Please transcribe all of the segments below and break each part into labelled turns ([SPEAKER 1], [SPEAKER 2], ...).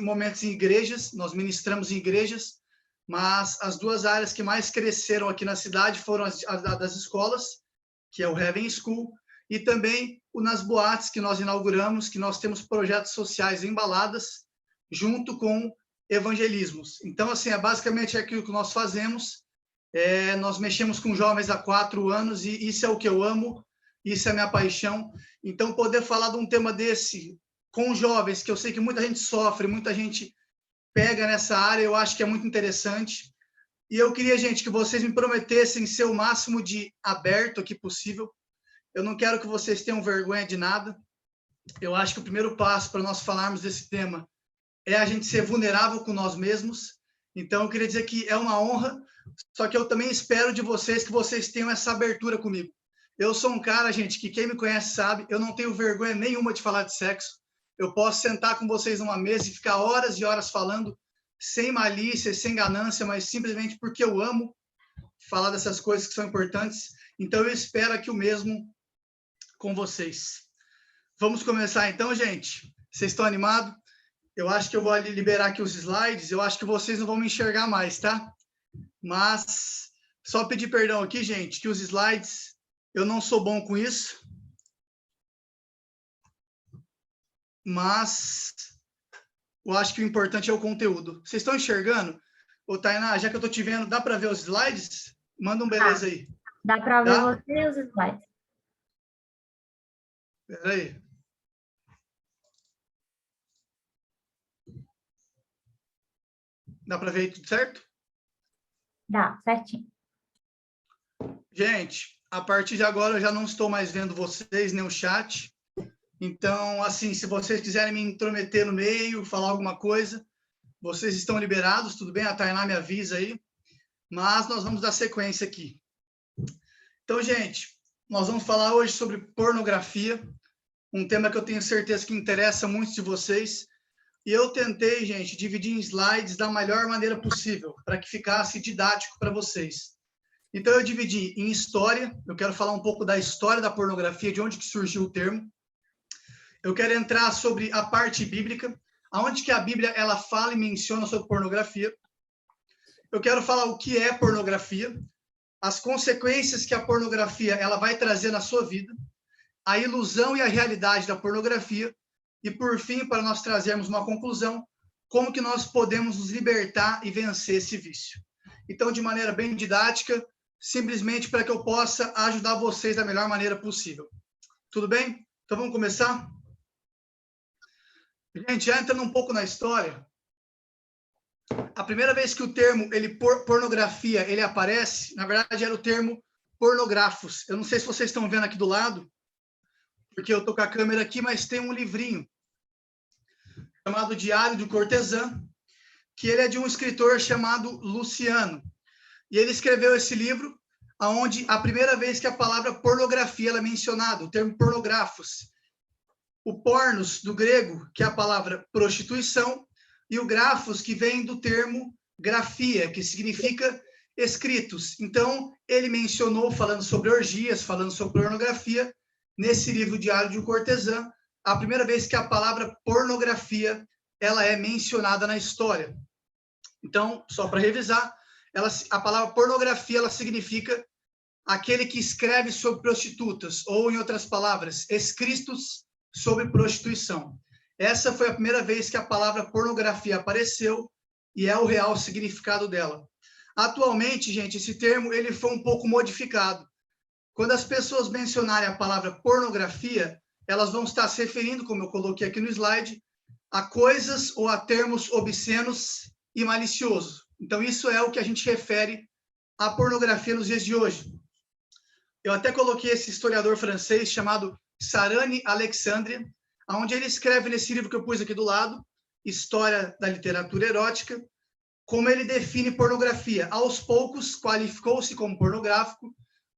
[SPEAKER 1] momentos em igrejas, nós ministramos em igrejas, mas as duas áreas que mais cresceram aqui na cidade foram as das escolas, que é o Heaven School, e também nas boates que nós inauguramos, que nós temos projetos sociais em baladas, junto com evangelismos. Então, assim, basicamente aquilo que nós fazemos. Nós mexemos com jovens há 4 anos, e isso é o que eu amo, isso é a minha paixão. Então, poder falar de um tema desse com jovens, que eu sei que muita gente sofre, muita gente pega nessa área, eu acho que é muito interessante. E eu queria, gente, que vocês me prometessem ser o máximo de aberto aqui possível. Eu não quero que vocês tenham vergonha de nada. Eu acho que o primeiro passo para nós falarmos desse tema é a gente ser vulnerável com nós mesmos. Então, eu queria dizer que é uma honra, só que eu também espero de vocês que vocês tenham essa abertura comigo. Eu sou um cara, gente, que quem me conhece sabe, eu não tenho vergonha nenhuma de falar de sexo. Eu posso sentar com vocês numa mesa e ficar horas e horas falando, sem malícia, sem ganância, mas simplesmente porque eu amo falar dessas coisas que são importantes. Então, eu espero aqui o mesmo com vocês. Vamos começar então, gente? Vocês estão animados? Eu acho que eu vou liberar aqui os slides, eu acho que vocês não vão me enxergar mais, tá? Mas, só pedir perdão aqui, gente, que os slides, eu não sou bom com isso. Mas eu acho que o importante é o conteúdo. Vocês estão enxergando? Ô, Tainá, já que eu estou te vendo, dá para ver os slides? Manda um beleza aí.
[SPEAKER 2] Dá para ver você e os slides.
[SPEAKER 1] Espera aí. Dá para ver aí tudo certo?
[SPEAKER 2] Dá, certinho.
[SPEAKER 1] Gente, a partir de agora eu já não estou mais vendo vocês, nem o chat. Então, assim, se vocês quiserem me intrometer no meio, falar alguma coisa, vocês estão liberados, tudo bem? A Tainá me avisa aí. Mas nós vamos dar sequência aqui. Então, gente, nós vamos falar hoje sobre pornografia, um tema que eu tenho certeza que interessa muitos de vocês. E eu tentei, gente, dividir em slides da melhor maneira possível, para que ficasse didático para vocês. Então, eu dividi em história, eu quero falar um pouco da história da pornografia, de onde que surgiu o termo. Eu quero entrar sobre a parte bíblica, aonde que a Bíblia ela fala e menciona sobre pornografia. Eu quero falar o que é pornografia, as consequências que a pornografia ela vai trazer na sua vida, a ilusão e a realidade da pornografia, e, por fim, para nós trazermos uma conclusão, como que nós podemos nos libertar e vencer esse vício. Então, de maneira bem didática, simplesmente para que eu possa ajudar vocês da melhor maneira possível. Tudo bem? Então, vamos começar? Gente, já entrando um pouco na história, a primeira vez que o termo pornografia ele aparece, na verdade, era o termo pornográficos. Eu não sei se vocês estão vendo aqui do lado, porque eu estou com a câmera aqui, mas tem um livrinho chamado Diário de Cortesã, que ele é de um escritor chamado Luciano. E ele escreveu esse livro onde a primeira vez que a palavra pornografia ela é mencionada, o termo pornográficos. O pornos, do grego, que é a palavra prostituição, e o grafos, que vem do termo grafia, que significa escritos. Então, ele mencionou, falando sobre orgias, falando sobre pornografia, nesse livro Diário de um Cortesã, a primeira vez que a palavra pornografia ela é mencionada na história. Então, só para revisar, a palavra pornografia ela significa aquele que escreve sobre prostitutas, ou, em outras palavras, escritos sobre prostituição. Essa foi a primeira vez que a palavra pornografia apareceu e é o real significado dela. Atualmente, gente, esse termo ele foi um pouco modificado. Quando as pessoas mencionarem a palavra pornografia, elas vão estar se referindo, como eu coloquei aqui no slide, a coisas ou a termos obscenos e maliciosos. Então, isso é o que a gente refere à pornografia nos dias de hoje. Eu até coloquei esse historiador francês chamado Sarani Alexandre, onde ele escreve nesse livro que eu pus aqui do lado, História da Literatura Erótica, como ele define pornografia. Aos poucos, qualificou-se como pornográfico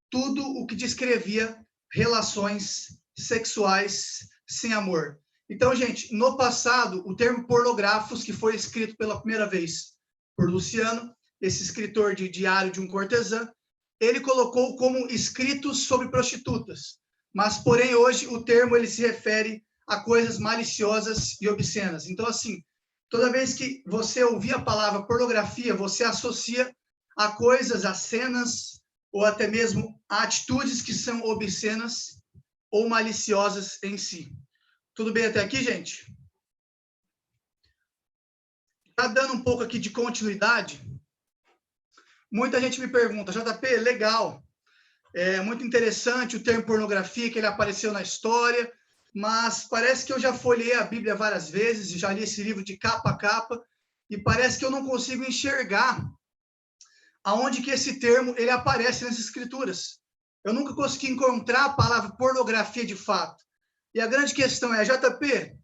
[SPEAKER 1] tudo o que descrevia relações sexuais sem amor. Então, gente, no passado, o termo pornográficos, que foi escrito pela primeira vez por Luciano, esse escritor de Diário de um Cortesã, ele colocou como escritos sobre prostitutas. Mas, porém, hoje o termo ele se refere a coisas maliciosas e obscenas. Então, assim, Toda vez que você ouvir a palavra pornografia, você associa a coisas, a cenas, ou até mesmo a atitudes que são obscenas ou maliciosas em si. Tudo bem até aqui, gente? Já dando um pouco aqui de continuidade, muita gente me pergunta, JP, legal, é muito interessante o termo pornografia, que ele apareceu na história, mas parece que eu já folhei a Bíblia várias vezes, já li esse livro de capa a capa, e parece que eu não consigo enxergar aonde que esse termo ele aparece nas Escrituras. Eu nunca consegui encontrar a palavra pornografia de fato. E a grande questão é, JP,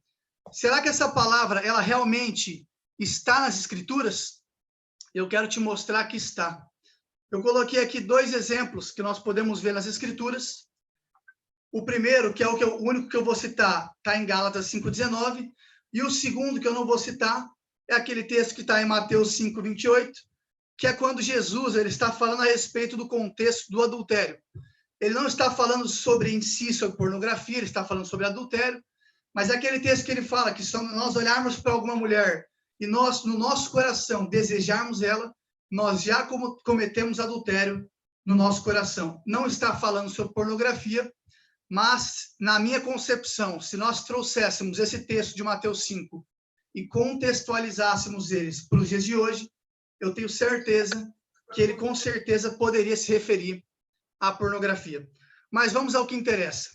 [SPEAKER 1] será que essa palavra ela realmente está nas Escrituras? Eu quero te mostrar que está. Eu coloquei aqui 2 exemplos que nós podemos ver nas Escrituras. O primeiro, que é o único que eu vou citar, está em Gálatas 5,19. E o segundo, que eu não vou citar, é aquele texto que está em Mateus 5,28, que é quando Jesus ele está falando a respeito do contexto do adultério. Ele não está falando sobre em si, sobre pornografia, ele está falando sobre adultério, mas é aquele texto que ele fala que se nós olharmos para alguma mulher e nós, no nosso coração, desejarmos ela, nós já cometemos adultério no nosso coração. Não está falando sobre pornografia, mas, na minha concepção, se nós trouxéssemos esse texto de Mateus 5 e contextualizássemos eles para os dias de hoje, eu tenho certeza que ele, com certeza, poderia se referir à pornografia. Mas vamos ao que interessa.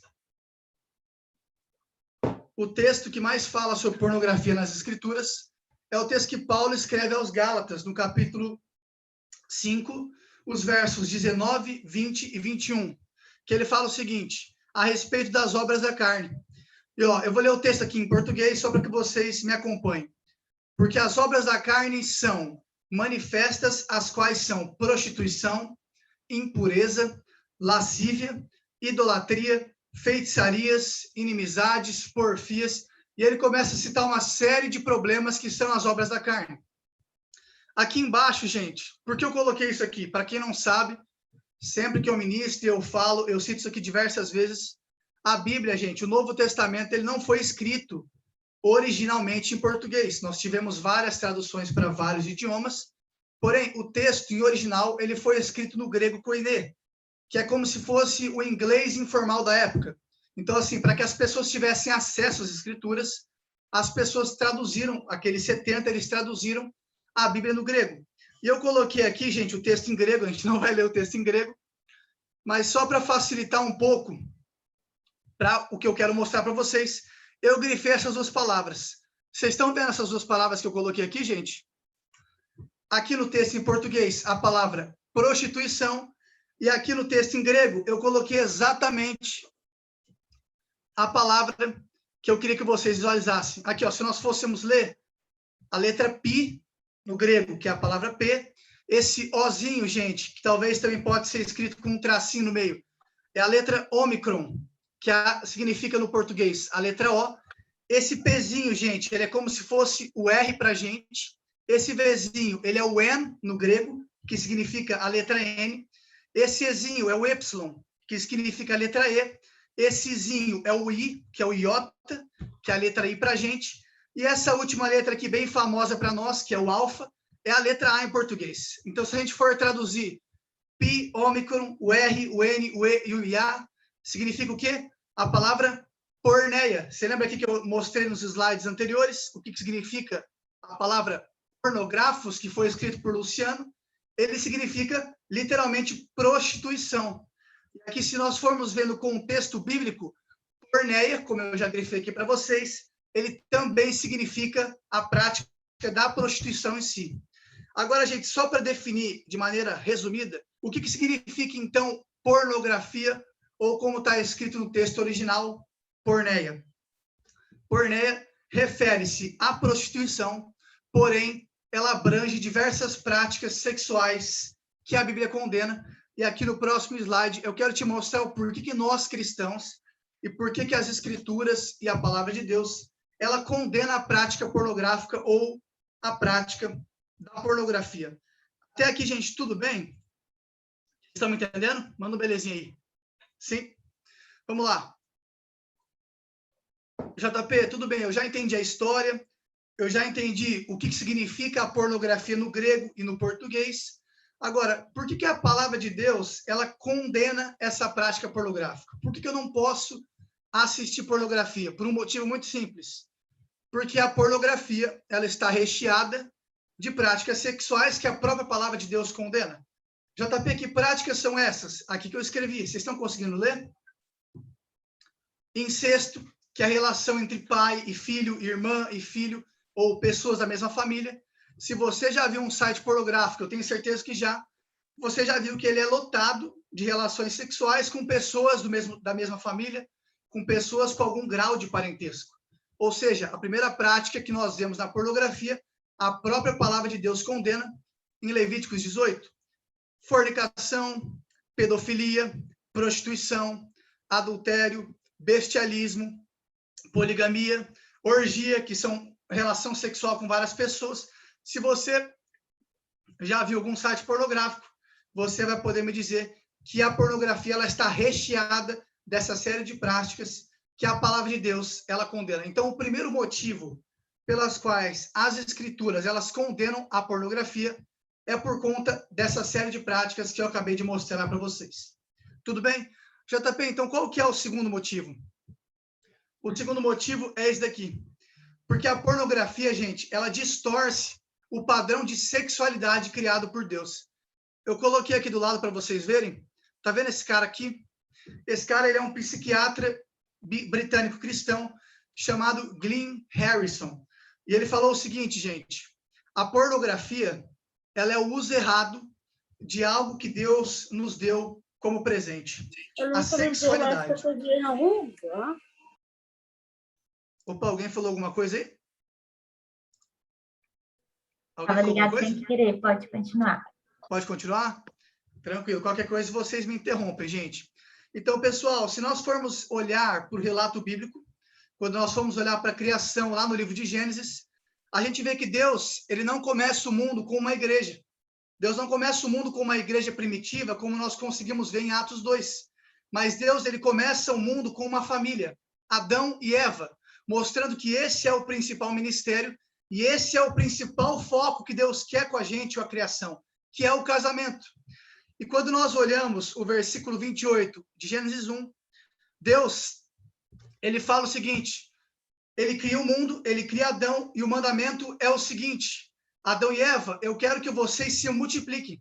[SPEAKER 1] O texto que mais fala sobre pornografia nas Escrituras é o texto que Paulo escreve aos Gálatas, no capítulo 5, os versos 19, 20 e 21, que ele fala o seguinte, a respeito das obras da carne. E, eu vou ler o texto aqui em português, só para que vocês me acompanhem. Porque as obras da carne são manifestas, as quais são prostituição, impureza, lascívia, idolatria, feitiçarias, inimizades, porfias, e ele começa a citar uma série de problemas que são as obras da carne. Aqui embaixo, gente, por que eu coloquei isso aqui? Para quem não sabe, sempre que eu ministro e eu falo, eu cito isso aqui diversas vezes, a Bíblia, gente, o Novo Testamento, ele não foi escrito originalmente em português. Nós tivemos várias traduções para vários idiomas, porém, o texto em original, ele foi escrito no grego koiné, que é como se fosse o inglês informal da época. Então, assim, para que as pessoas tivessem acesso às escrituras, as pessoas traduziram, aqueles 70, eles traduziram a Bíblia no grego. E eu coloquei aqui, gente, o texto em grego, a gente não vai ler o texto em grego, mas só para facilitar um pouco, para o que eu quero mostrar para vocês, eu grifei essas 2 palavras. Vocês estão vendo essas 2 palavras que eu coloquei aqui, gente? Aqui no texto em português, a palavra prostituição, e aqui no texto em grego, eu coloquei exatamente a palavra que eu queria que vocês visualizassem. Aqui, ó, se nós fôssemos ler a letra pi, no grego, que é a palavra P, esse ozinho, gente, que talvez também pode ser escrito com um tracinho no meio, é a letra ômicron, que significa no português a letra O. Esse Pzinho, gente, ele é como se fosse o R para a gente. Esse Vzinho, ele é o N no grego, que significa a letra N. Esse Ezinho é o Y, que significa a letra E. Esse Zinho é o I, que é o Iota, que é a letra I para a gente. E essa última letra aqui, bem famosa para nós, que é o alfa, é a letra A em português. Então, se a gente for traduzir pi, ômicron, o R, o N, o E e o IA, significa o quê? A palavra porneia. Você lembra aqui que eu mostrei nos slides anteriores o que significa a palavra pornografos, que foi escrito por Luciano? Ele significa, literalmente, prostituição. E aqui, se nós formos ver no contexto bíblico, porneia, como eu já grifei aqui para vocês, ele também significa a prática da prostituição em si. Agora, gente, só para definir de maneira resumida, o que significa, então, pornografia, ou como está escrito no texto original, porneia. Porneia refere-se à prostituição, porém, ela abrange diversas práticas sexuais que a Bíblia condena. E aqui no próximo slide, eu quero te mostrar o porquê que nós, cristãos, e porquê que as Escrituras e a Palavra de Deus, ela condena a prática pornográfica ou a prática da pornografia. Até aqui, gente, tudo bem? Estão me entendendo? Manda um belezinha aí. Sim? Vamos lá. JP, tudo bem, eu já entendi a história, Eu já entendi o que significa a pornografia no grego e no português. Agora, por que a palavra de Deus ela condena essa prática pornográfica? Por que eu não posso assistir pornografia? Por um motivo muito simples. Porque a pornografia ela está recheada de práticas sexuais que a própria palavra de Deus condena. JP, que práticas são essas? Aqui que eu escrevi. Vocês estão conseguindo ler? Incesto, que é a relação entre pai e filho, irmã e filho, ou pessoas da mesma família. Se você já viu um site pornográfico, eu tenho certeza que já, você já viu que ele é lotado de relações sexuais com pessoas da mesma família, com pessoas com algum grau de parentesco. Ou seja, a primeira prática que nós vemos na pornografia, a própria palavra de Deus condena em Levíticos 18. Fornicação, pedofilia, prostituição, adultério, bestialismo, poligamia, orgia, que são relação sexual com várias pessoas. Se você já viu algum site pornográfico, você vai poder me dizer que a pornografia ela está recheada dessa série de práticas que a palavra de Deus ela condena. Então, o primeiro motivo pelas quais as escrituras elas condenam a pornografia é por conta dessa série de práticas que eu acabei de mostrar para vocês. Tudo bem? JP, então qual que é o segundo motivo? O segundo motivo é esse daqui. Porque a pornografia, gente, ela distorce o padrão de sexualidade criado por Deus. Eu coloquei aqui do lado para vocês verem. Tá vendo esse cara aqui? Esse cara ele é um psiquiatra britânico cristão chamado Glenn Harrison. E ele falou o seguinte, gente. A pornografia ela é o uso errado de algo que Deus nos deu como presente. A sexualidade. Opa, alguém falou alguma coisa aí?
[SPEAKER 2] Estava ligado sem querer, pode continuar.
[SPEAKER 1] Pode continuar? Tranquilo, qualquer coisa vocês me interrompem, gente. Então, pessoal, se nós formos olhar para o relato bíblico, quando nós formos olhar para a criação lá no livro de Gênesis, a gente vê que Deus, ele não começa o mundo com uma igreja. Deus não começa o mundo com uma igreja primitiva, como nós conseguimos ver em Atos 2. Mas Deus, ele começa o mundo com uma família, Adão e Eva, mostrando que esse é o principal ministério e esse é o principal foco que Deus quer com a gente, a criação, que é o casamento. E quando nós olhamos o versículo 28 de Gênesis 1, Deus, ele fala o seguinte, ele cria o mundo, ele cria Adão, e o mandamento é o seguinte, Adão e Eva, eu quero que vocês se multipliquem,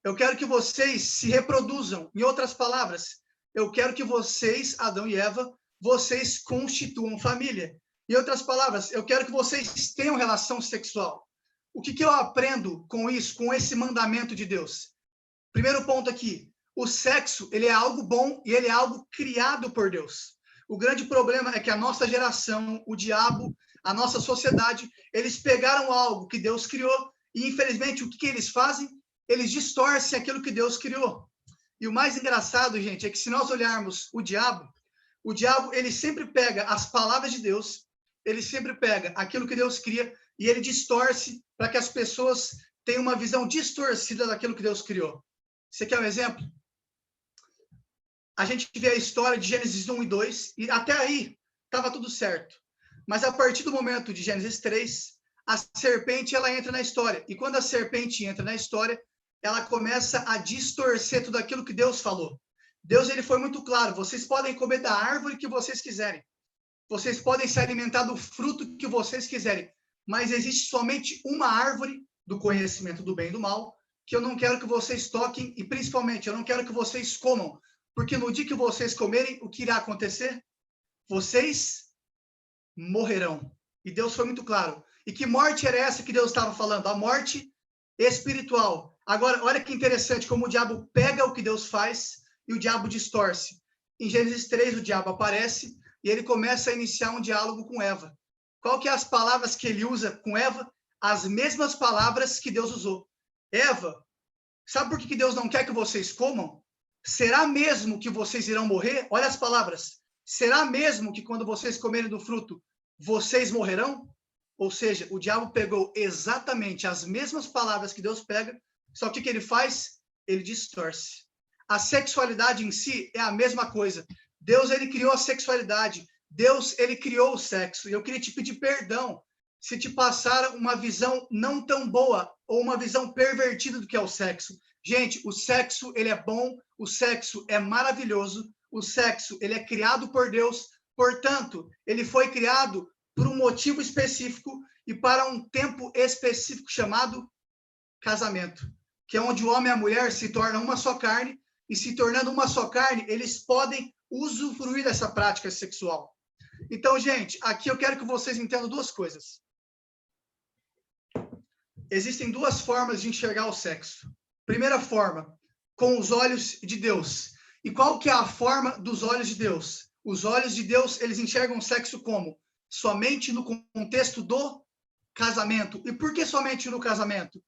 [SPEAKER 1] eu quero que vocês se reproduzam, em outras palavras, eu quero que vocês, Adão e Eva, vocês constituam família. Em outras palavras, eu quero que vocês tenham relação sexual. O que eu aprendo com isso, com esse mandamento de Deus? Primeiro ponto aqui, o sexo, ele é algo bom e ele é algo criado por Deus. O grande problema é que a nossa geração, o diabo, a nossa sociedade, eles pegaram algo que Deus criou e, infelizmente, o que eles fazem? Eles distorcem aquilo que Deus criou. E o mais engraçado, gente, é que se nós olharmos o diabo, ele sempre pega as palavras de Deus, ele sempre pega aquilo que Deus cria e ele distorce para que as pessoas tenham uma visão distorcida daquilo que Deus criou. Você quer um exemplo? A gente vê a história de Gênesis 1 e 2, e até aí estava tudo certo. Mas a partir do momento de Gênesis 3, a serpente ela entra na história. E quando a serpente entra na história, ela começa a distorcer tudo aquilo que Deus falou. Deus ele foi muito claro, vocês podem comer da árvore que vocês quiserem. Vocês podem se alimentar do fruto que vocês quiserem. Mas existe somente uma árvore do conhecimento do bem e do mal que eu não quero que vocês toquem e, principalmente, eu não quero que vocês comam. Porque no dia que vocês comerem, o que irá acontecer? Vocês morrerão. E Deus foi muito claro. E que morte era essa que Deus estava falando? A morte espiritual. Agora, olha que interessante como o diabo pega o que Deus faz e o diabo distorce. Em Gênesis 3, o diabo aparece e ele começa a iniciar um diálogo com Eva. Qual que é as palavras que ele usa com Eva? As mesmas palavras que Deus usou. Eva, sabe por que Deus não quer que vocês comam? Será mesmo que vocês irão morrer? Olha as palavras. Será mesmo que quando vocês comerem do fruto, vocês morrerão? Ou seja, o diabo pegou exatamente as mesmas palavras que Deus pega, só que o que ele faz? Ele distorce. A sexualidade em si é a mesma coisa. Deus, ele criou a sexualidade. Deus, ele criou o sexo. E eu queria te pedir perdão se te passaram uma visão não tão boa ou uma visão pervertida do que é o sexo. Gente, o sexo, ele é bom, o sexo é maravilhoso, o sexo, ele é criado por Deus, portanto, ele foi criado por um motivo específico e para um tempo específico chamado casamento, que é onde o homem e a mulher se tornam uma só carne, e se tornando uma só carne, eles podem usufruir dessa prática sexual. Então, gente, aqui eu quero que vocês entendam duas coisas. Existem duas formas de enxergar o sexo. Primeira forma, com os olhos de Deus. E qual que é a forma dos olhos de Deus? Os olhos de Deus, eles enxergam o sexo como? Somente no contexto do casamento. E por que somente no casamento?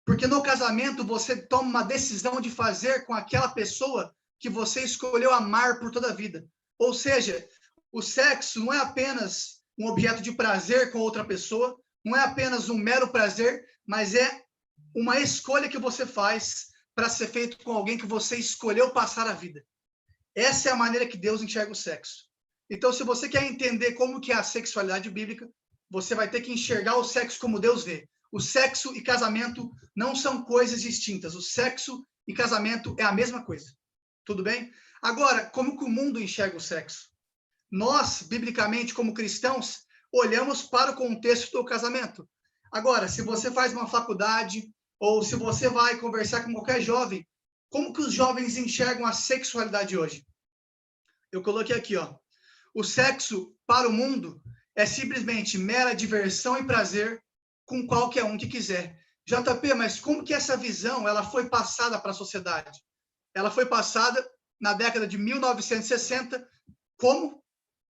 [SPEAKER 1] Porque no casamento você toma uma decisão de fazer com aquela pessoa que você escolheu amar por toda a vida. Ou seja, o sexo não é apenas um objeto de prazer com outra pessoa, não é apenas um mero prazer, mas é uma escolha que você faz para ser feito com alguém que você escolheu passar a vida. Essa é a maneira que Deus enxerga o sexo. Então, se você quer entender como que é a sexualidade bíblica, você vai ter que enxergar o sexo como Deus vê. O sexo e casamento não são coisas distintas. O sexo e casamento é a mesma coisa. Tudo bem? Agora, como que o mundo enxerga o sexo? Nós, biblicamente, como cristãos, olhamos para o contexto do casamento. Agora, se você faz uma faculdade ou se você vai conversar com qualquer jovem, como que os jovens enxergam a sexualidade hoje? Eu coloquei aqui, ó. O sexo para o mundo é simplesmente mera diversão e prazer com qualquer um que quiser. JP, mas como que essa visão ela foi passada para a sociedade? Ela foi passada na década de 1960, como?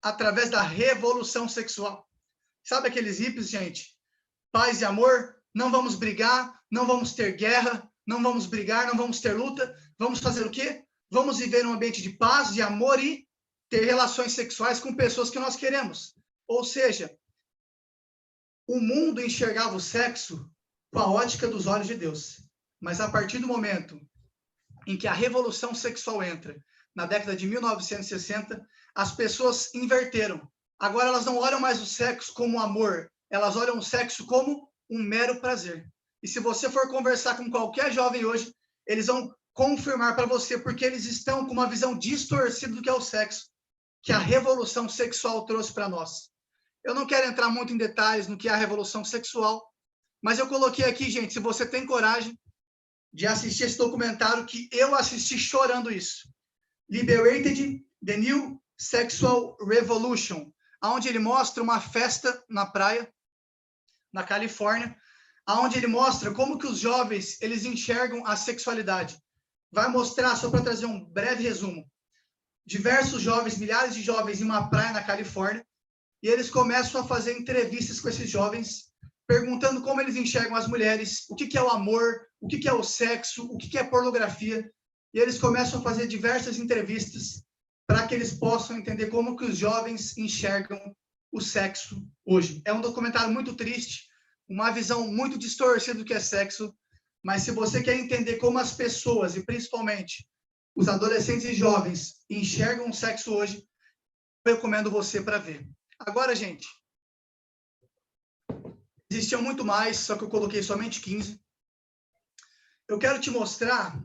[SPEAKER 1] Através da revolução sexual. Sabe aqueles hippies, gente? Paz e amor, não vamos brigar, não vamos ter guerra, não vamos brigar, não vamos ter luta. Vamos fazer o quê? Vamos viver num ambiente de paz, de amor e ter relações sexuais com pessoas que nós queremos. Ou seja, o mundo enxergava o sexo com a ótica dos olhos de Deus. Mas a partir do momento em que a revolução sexual entra, na década de 1960, as pessoas inverteram. Agora elas não olham mais o sexo como amor, elas olham o sexo como um mero prazer. E se você for conversar com qualquer jovem hoje, eles vão confirmar para você, porque eles estão com uma visão distorcida do que é o sexo, que a revolução sexual trouxe para nós. Eu não quero entrar muito em detalhes no que é a revolução sexual, mas eu coloquei aqui, gente, se você tem coragem de assistir esse documentário, que eu assisti chorando isso. Liberated, The New Sexual Revolution, onde ele mostra uma festa na praia, na Califórnia, onde ele mostra como que os jovens, eles enxergam a sexualidade. Vai mostrar, só para trazer um breve resumo, diversos jovens, milhares de jovens em uma praia na Califórnia, e eles começam a fazer entrevistas com esses jovens, perguntando como eles enxergam as mulheres, o que é o amor, o que é o sexo, o que é pornografia, e eles começam a fazer diversas entrevistas para que eles possam entender como que os jovens enxergam o sexo hoje. É um documentário muito triste, uma visão muito distorcida do que é sexo, mas se você quer entender como as pessoas, e principalmente os adolescentes e jovens, enxergam o sexo hoje, eu recomendo você para ver. Agora, gente, existiam muito mais, só que eu coloquei somente 15. Eu quero te mostrar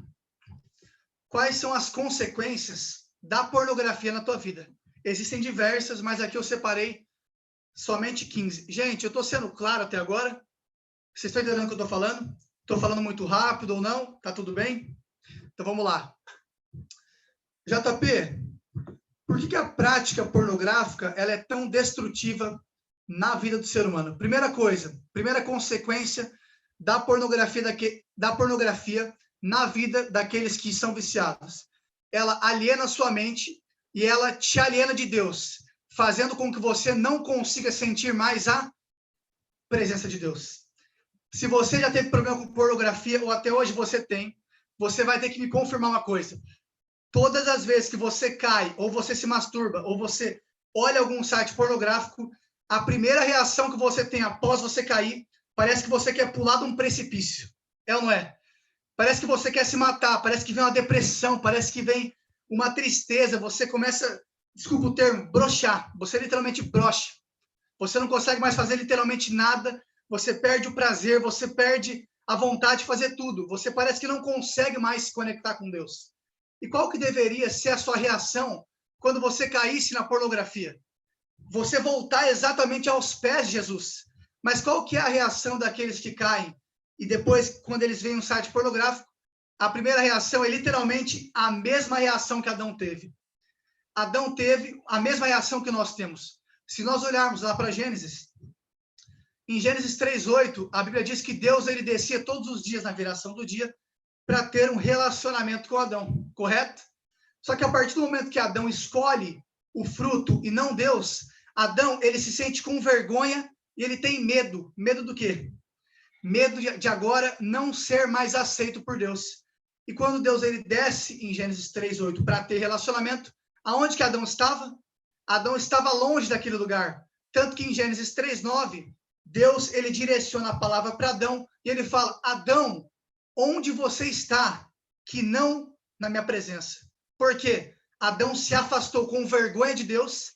[SPEAKER 1] quais são as consequências da pornografia na tua vida. Existem diversas, mas aqui eu separei somente 15. Gente, eu estou sendo claro até agora? Vocês estão entendendo o que eu estou falando? Estou falando muito rápido ou não? Tá tudo bem? Então vamos lá. JP, por que a prática pornográfica ela é tão destrutiva na vida do ser humano? Primeira coisa, primeira consequência da pornografia na vida daqueles que são viciados. Ela aliena a sua mente e ela te aliena de Deus, fazendo com que você não consiga sentir mais a presença de Deus. Se você já teve problema com pornografia, ou até hoje você tem, você vai ter que me confirmar uma coisa. Todas as vezes que você cai, ou você se masturba, ou você olha algum site pornográfico, a primeira reação que você tem após você cair, parece que você quer pular de um precipício. É ou não é? Parece que você quer se matar, parece que vem uma depressão, parece que vem uma tristeza, você começa, desculpa o termo, broxar. Você literalmente broxa. Você não consegue mais fazer literalmente nada, você perde o prazer, você perde a vontade de fazer tudo. Você parece que não consegue mais se conectar com Deus. E qual que deveria ser a sua reação quando você caísse na pornografia? Você voltar exatamente aos pés de Jesus. Mas qual que é a reação daqueles que caem? E depois, quando eles veem um site pornográfico, a primeira reação é literalmente a mesma reação que Adão teve. Adão teve a mesma reação que nós temos. Se nós olharmos lá para Gênesis, em Gênesis 3:8, a Bíblia diz que Deus ele descia todos os dias na viração do dia para ter um relacionamento com Adão, correto? Só que a partir do momento que Adão escolhe o fruto e não Deus, Adão ele se sente com vergonha e ele tem medo. Medo do quê? Medo de agora não ser mais aceito por Deus. E quando Deus ele desce em Gênesis 3:8 para ter relacionamento, aonde que Adão estava? Adão estava longe daquele lugar. Tanto que em Gênesis 3:9, Deus ele direciona a palavra para Adão e ele fala: Adão, onde você está, que não na minha presença? Por quê? Adão se afastou com vergonha de Deus,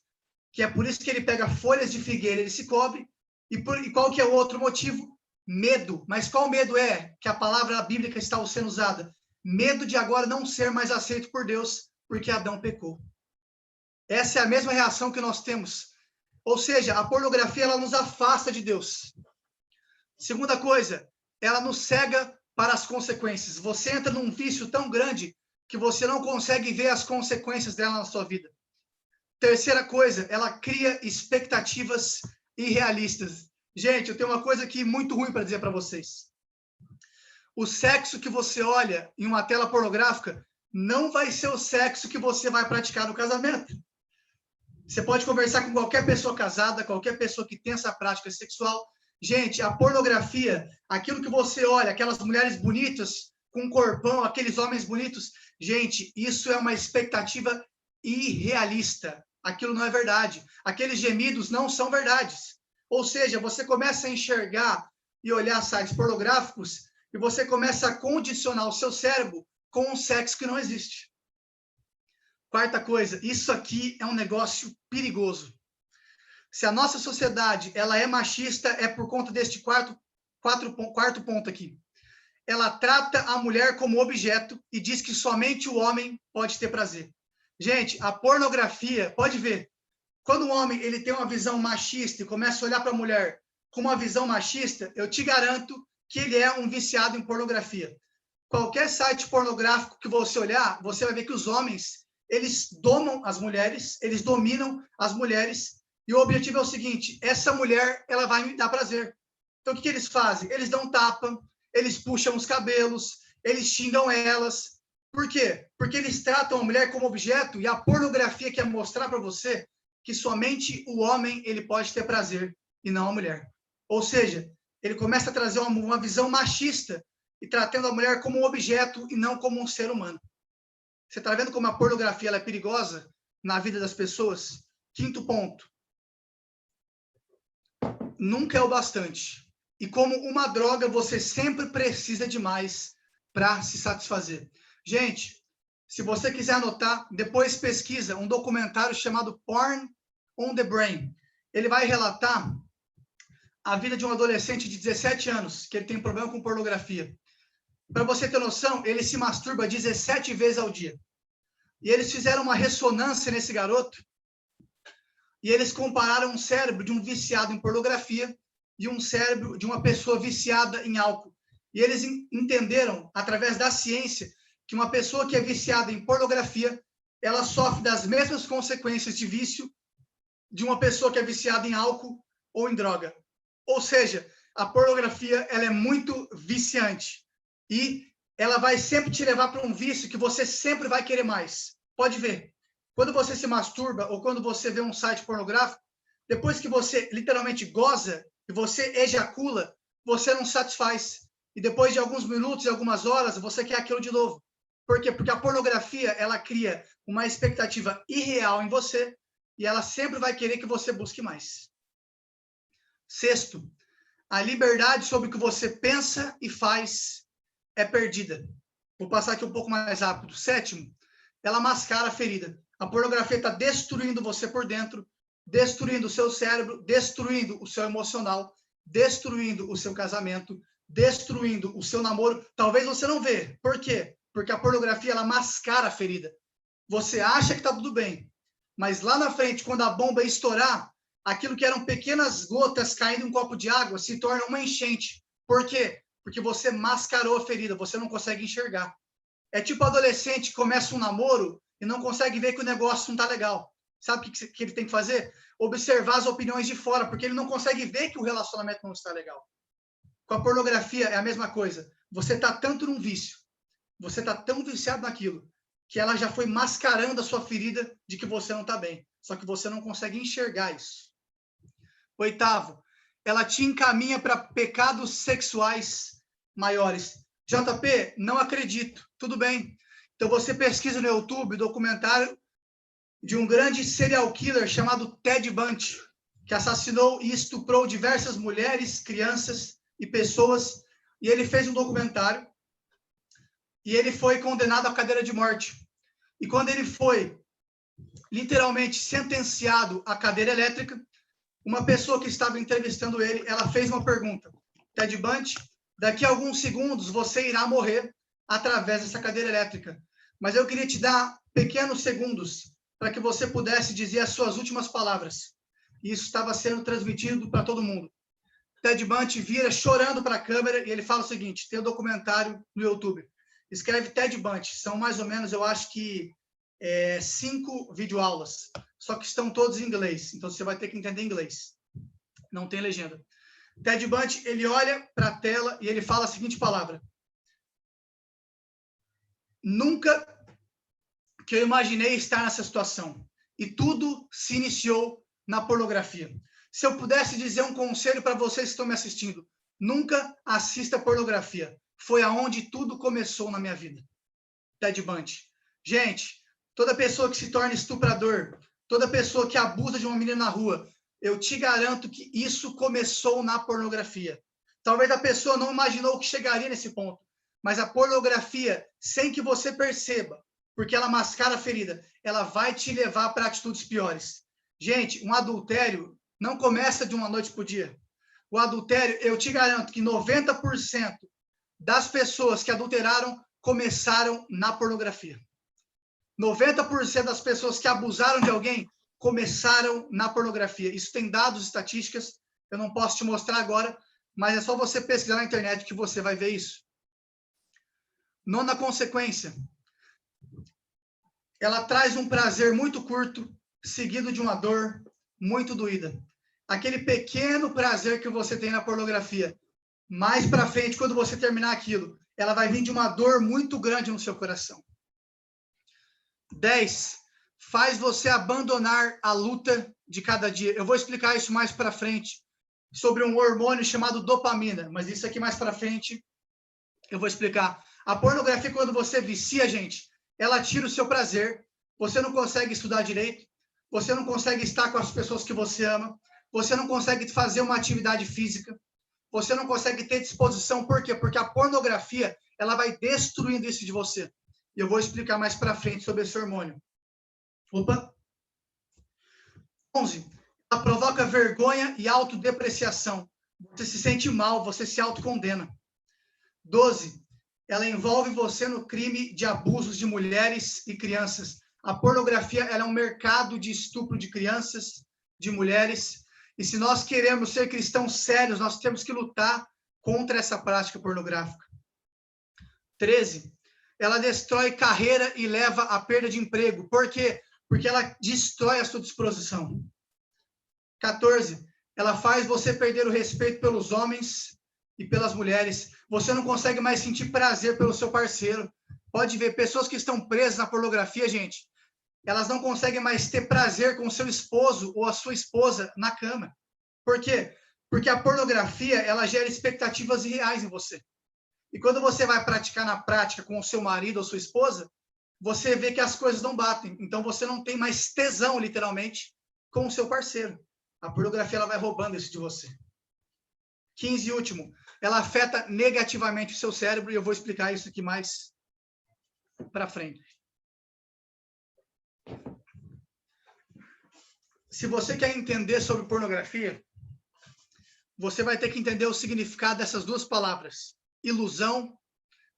[SPEAKER 1] que é por isso que ele pega folhas de figueira, ele se cobre. E qual que é o outro motivo? Medo. Mas qual medo é que a palavra bíblica está sendo usada? Medo de agora não ser mais aceito por Deus, porque Adão pecou. Essa é a mesma reação que nós temos. Ou seja, a pornografia ela nos afasta de Deus. Segunda coisa, ela nos cega para as consequências. Você entra num vício tão grande que você não consegue ver as consequências dela na sua vida. Terceira coisa, ela cria expectativas irrealistas. Gente, eu tenho uma coisa aqui muito ruim para dizer para vocês. O sexo que você olha em uma tela pornográfica não vai ser o sexo que você vai praticar no casamento. Você pode conversar com qualquer pessoa casada, qualquer pessoa que tem essa prática sexual. Gente, a pornografia, aquilo que você olha, aquelas mulheres bonitas, com um corpão, aqueles homens bonitos, gente, isso é uma expectativa irrealista. Aquilo não é verdade. Aqueles gemidos não são verdades. Ou seja, você começa a enxergar e olhar sites pornográficos e você começa a condicionar o seu cérebro com um sexo que não existe. Quarta coisa, isso aqui é um negócio perigoso. Se a nossa sociedade ela é machista, é por conta deste quarto ponto aqui. Ela trata a mulher como objeto e diz que somente o homem pode ter prazer. Gente, a pornografia, pode ver, quando o homem ele tem uma visão machista e começa a olhar para a mulher com uma visão machista, eu te garanto que ele é um viciado em pornografia. Qualquer site pornográfico que você olhar, você vai ver que os homens eles domam as mulheres, eles dominam as mulheres, e o objetivo é o seguinte: essa mulher, ela vai me dar prazer. Então, o que eles fazem? Eles dão tapa, eles puxam os cabelos, eles xingam elas. Por quê? Porque eles tratam a mulher como objeto, e a pornografia quer mostrar para você que somente o homem ele pode ter prazer, e não a mulher. Ou seja, ele começa a trazer uma visão machista, e tratando a mulher como um objeto, e não como um ser humano. Você está vendo como a pornografia ela é perigosa na vida das pessoas? Quinto ponto. Nunca é o bastante. E como uma droga, você sempre precisa de mais para se satisfazer. Gente, se você quiser anotar, depois pesquisa um documentário chamado Porn on the Brain. Ele vai relatar a vida de um adolescente de 17 anos, que ele tem problema com pornografia. Para você ter noção, ele se masturba 17 vezes ao dia. E eles fizeram uma ressonância nesse garoto e eles compararam o cérebro de um viciado em pornografia e um cérebro de uma pessoa viciada em álcool. E eles entenderam, através da ciência, que uma pessoa que é viciada em pornografia, ela sofre das mesmas consequências de vício de uma pessoa que é viciada em álcool ou em droga. Ou seja, a pornografia ela é muito viciante. E ela vai sempre te levar para um vício que você sempre vai querer mais. Pode ver. Quando você se masturba ou quando você vê um site pornográfico, depois que você literalmente goza e você ejacula, você não satisfaz. E depois de alguns minutos e algumas horas, você quer aquilo de novo. Por quê? Porque a pornografia, ela cria uma expectativa irreal em você e ela sempre vai querer que você busque mais. Sexto, a liberdade sobre o que você pensa e faz é perdida. Vou passar aqui um pouco mais rápido. Sétimo, ela mascara a ferida. A pornografia está destruindo você por dentro destruindo o seu cérebro, destruindo o seu emocional, destruindo o seu casamento, destruindo o seu namoro. Talvez você não vê. Por quê? Porque a pornografia, ela mascara a ferida. Você acha que está tudo bem, mas lá na frente, quando a bomba estourar, aquilo que eram pequenas gotas caindo em um copo de água se torna uma enchente. Por quê? Porque você mascarou a ferida, você não consegue enxergar. É tipo adolescente que começa um namoro e não consegue ver que o negócio não está legal. Sabe o que ele tem que fazer? Observar as opiniões de fora, porque ele não consegue ver que o relacionamento não está legal. Com a pornografia é a mesma coisa. Você está tanto num vício, você está tão viciado naquilo, que ela já foi mascarando a sua ferida de que você não está bem. Só que você não consegue enxergar isso. 8º, ela te encaminha para pecados sexuais maiores. JP, não acredito. Tudo bem. Então você pesquisa no YouTube documentário de um grande serial killer chamado Ted Bundy, que assassinou e estuprou diversas mulheres, crianças e pessoas. E ele fez um documentário e ele foi condenado à cadeira de morte. E quando ele foi literalmente sentenciado à cadeira elétrica, uma pessoa que estava entrevistando ele, ela fez uma pergunta. Ted Bundy, daqui a alguns segundos você irá morrer através dessa cadeira elétrica. Mas eu queria te dar pequenos segundos para que você pudesse dizer as suas últimas palavras. E isso estava sendo transmitido para todo mundo. Ted Bundy vira chorando para a câmera e ele fala o seguinte, tem um documentário no YouTube. Escreve Ted Bundy, são mais ou menos, eu acho que 5 videoaulas, só que estão todos em inglês, então você vai ter que entender inglês. Não tem legenda. Ted Bundy, ele olha para a tela e ele fala a seguinte palavra. Nunca que eu imaginei estar nessa situação. E tudo se iniciou na pornografia. Se eu pudesse dizer um conselho para vocês que estão me assistindo, nunca assista pornografia. Foi aonde tudo começou na minha vida. Ted Bundy. Gente, toda pessoa que se torna estuprador, toda pessoa que abusa de uma menina na rua, eu te garanto que isso começou na pornografia. Talvez a pessoa não imaginou que chegaria nesse ponto, mas a pornografia, sem que você perceba, porque ela mascara a ferida, ela vai te levar para atitudes piores. Gente, um adultério não começa de uma noite para o dia. O adultério, eu te garanto que 90% das pessoas que adulteraram começaram na pornografia. 90% das pessoas que abusaram de alguém começaram na pornografia. Isso tem dados, estatísticas, eu não posso te mostrar agora, mas é só você pesquisar na internet que você vai ver isso. 9ª consequência. Ela traz um prazer muito curto, seguido de uma dor muito doída. Aquele pequeno prazer que você tem na pornografia. Mais para frente, quando você terminar aquilo, ela vai vir de uma dor muito grande no seu coração. 10. Faz você abandonar a luta de cada dia. Eu vou explicar isso mais para frente, sobre um hormônio chamado dopamina, mas isso aqui mais para frente eu vou explicar. A pornografia, quando você vicia, gente, ela tira o seu prazer, você não consegue estudar direito, você não consegue estar com as pessoas que você ama, você não consegue fazer uma atividade física, você não consegue ter disposição. Por quê? Porque a pornografia, ela vai destruindo isso de você. E eu vou explicar mais para frente sobre esse hormônio. Opa! 11. Ela provoca vergonha e autodepreciação. Você se sente mal, você se autocondena. 12. Ela envolve você no crime de abusos de mulheres e crianças. A pornografia, ela é um mercado de estupro de crianças, de mulheres. E se nós queremos ser cristãos sérios, nós temos que lutar contra essa prática pornográfica. 13. Ela destrói carreira e leva à perda de emprego. Por quê? Porque ela destrói a sua disposição. 14. Ela faz você perder o respeito pelos homens e pelas mulheres. Você não consegue mais sentir prazer pelo seu parceiro. Pode ver, pessoas que estão presas na pornografia, gente, elas não conseguem mais ter prazer com o seu esposo ou a sua esposa na cama. Por quê? Porque a pornografia, ela gera expectativas irreais em você. E quando você vai praticar na prática com o seu marido ou sua esposa, você vê que as coisas não batem. Então, você não tem mais tesão, literalmente, com o seu parceiro. A pornografia, ela vai roubando isso de você. 15 e último. Ela afeta negativamente o seu cérebro, e eu vou explicar isso aqui mais para frente. se você quer entender sobre pornografia, você vai ter que entender o significado dessas duas palavras, ilusão